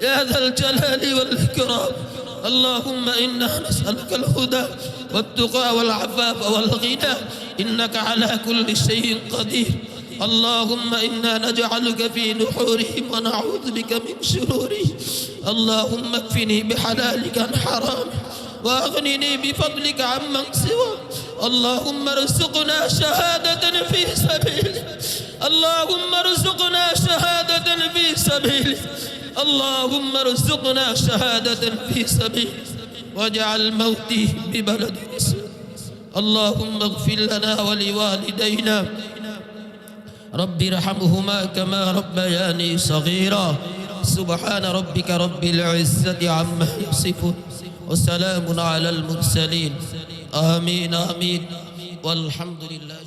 يا ذا الجلال والإكرام اللهم إنا نسألك الهدى والتقى والعفاف والغنى إنك على كل شيء قدير اللهم إنا نجعلك في نحورهم ونعوذ بك من شرورهم اللهم اكفني بحلالك عن حرامك وأغنني بفضلك عمن سواك اللهم ارزقنا شهادة في سبيلك اللهم ارزقنا شهادة في سبيلك اللهم ارزقنا شهادة في سبيلك واجعل موتي ببلد الإسلام اللهم اغفر لنا ولوالدينا رب ارحمهما كما ربياني صغيرا سبحان ربك رب العزة عما يصفون وسلام على المرسلين আমিন আমিন। আলহামদুলিল্লাহ।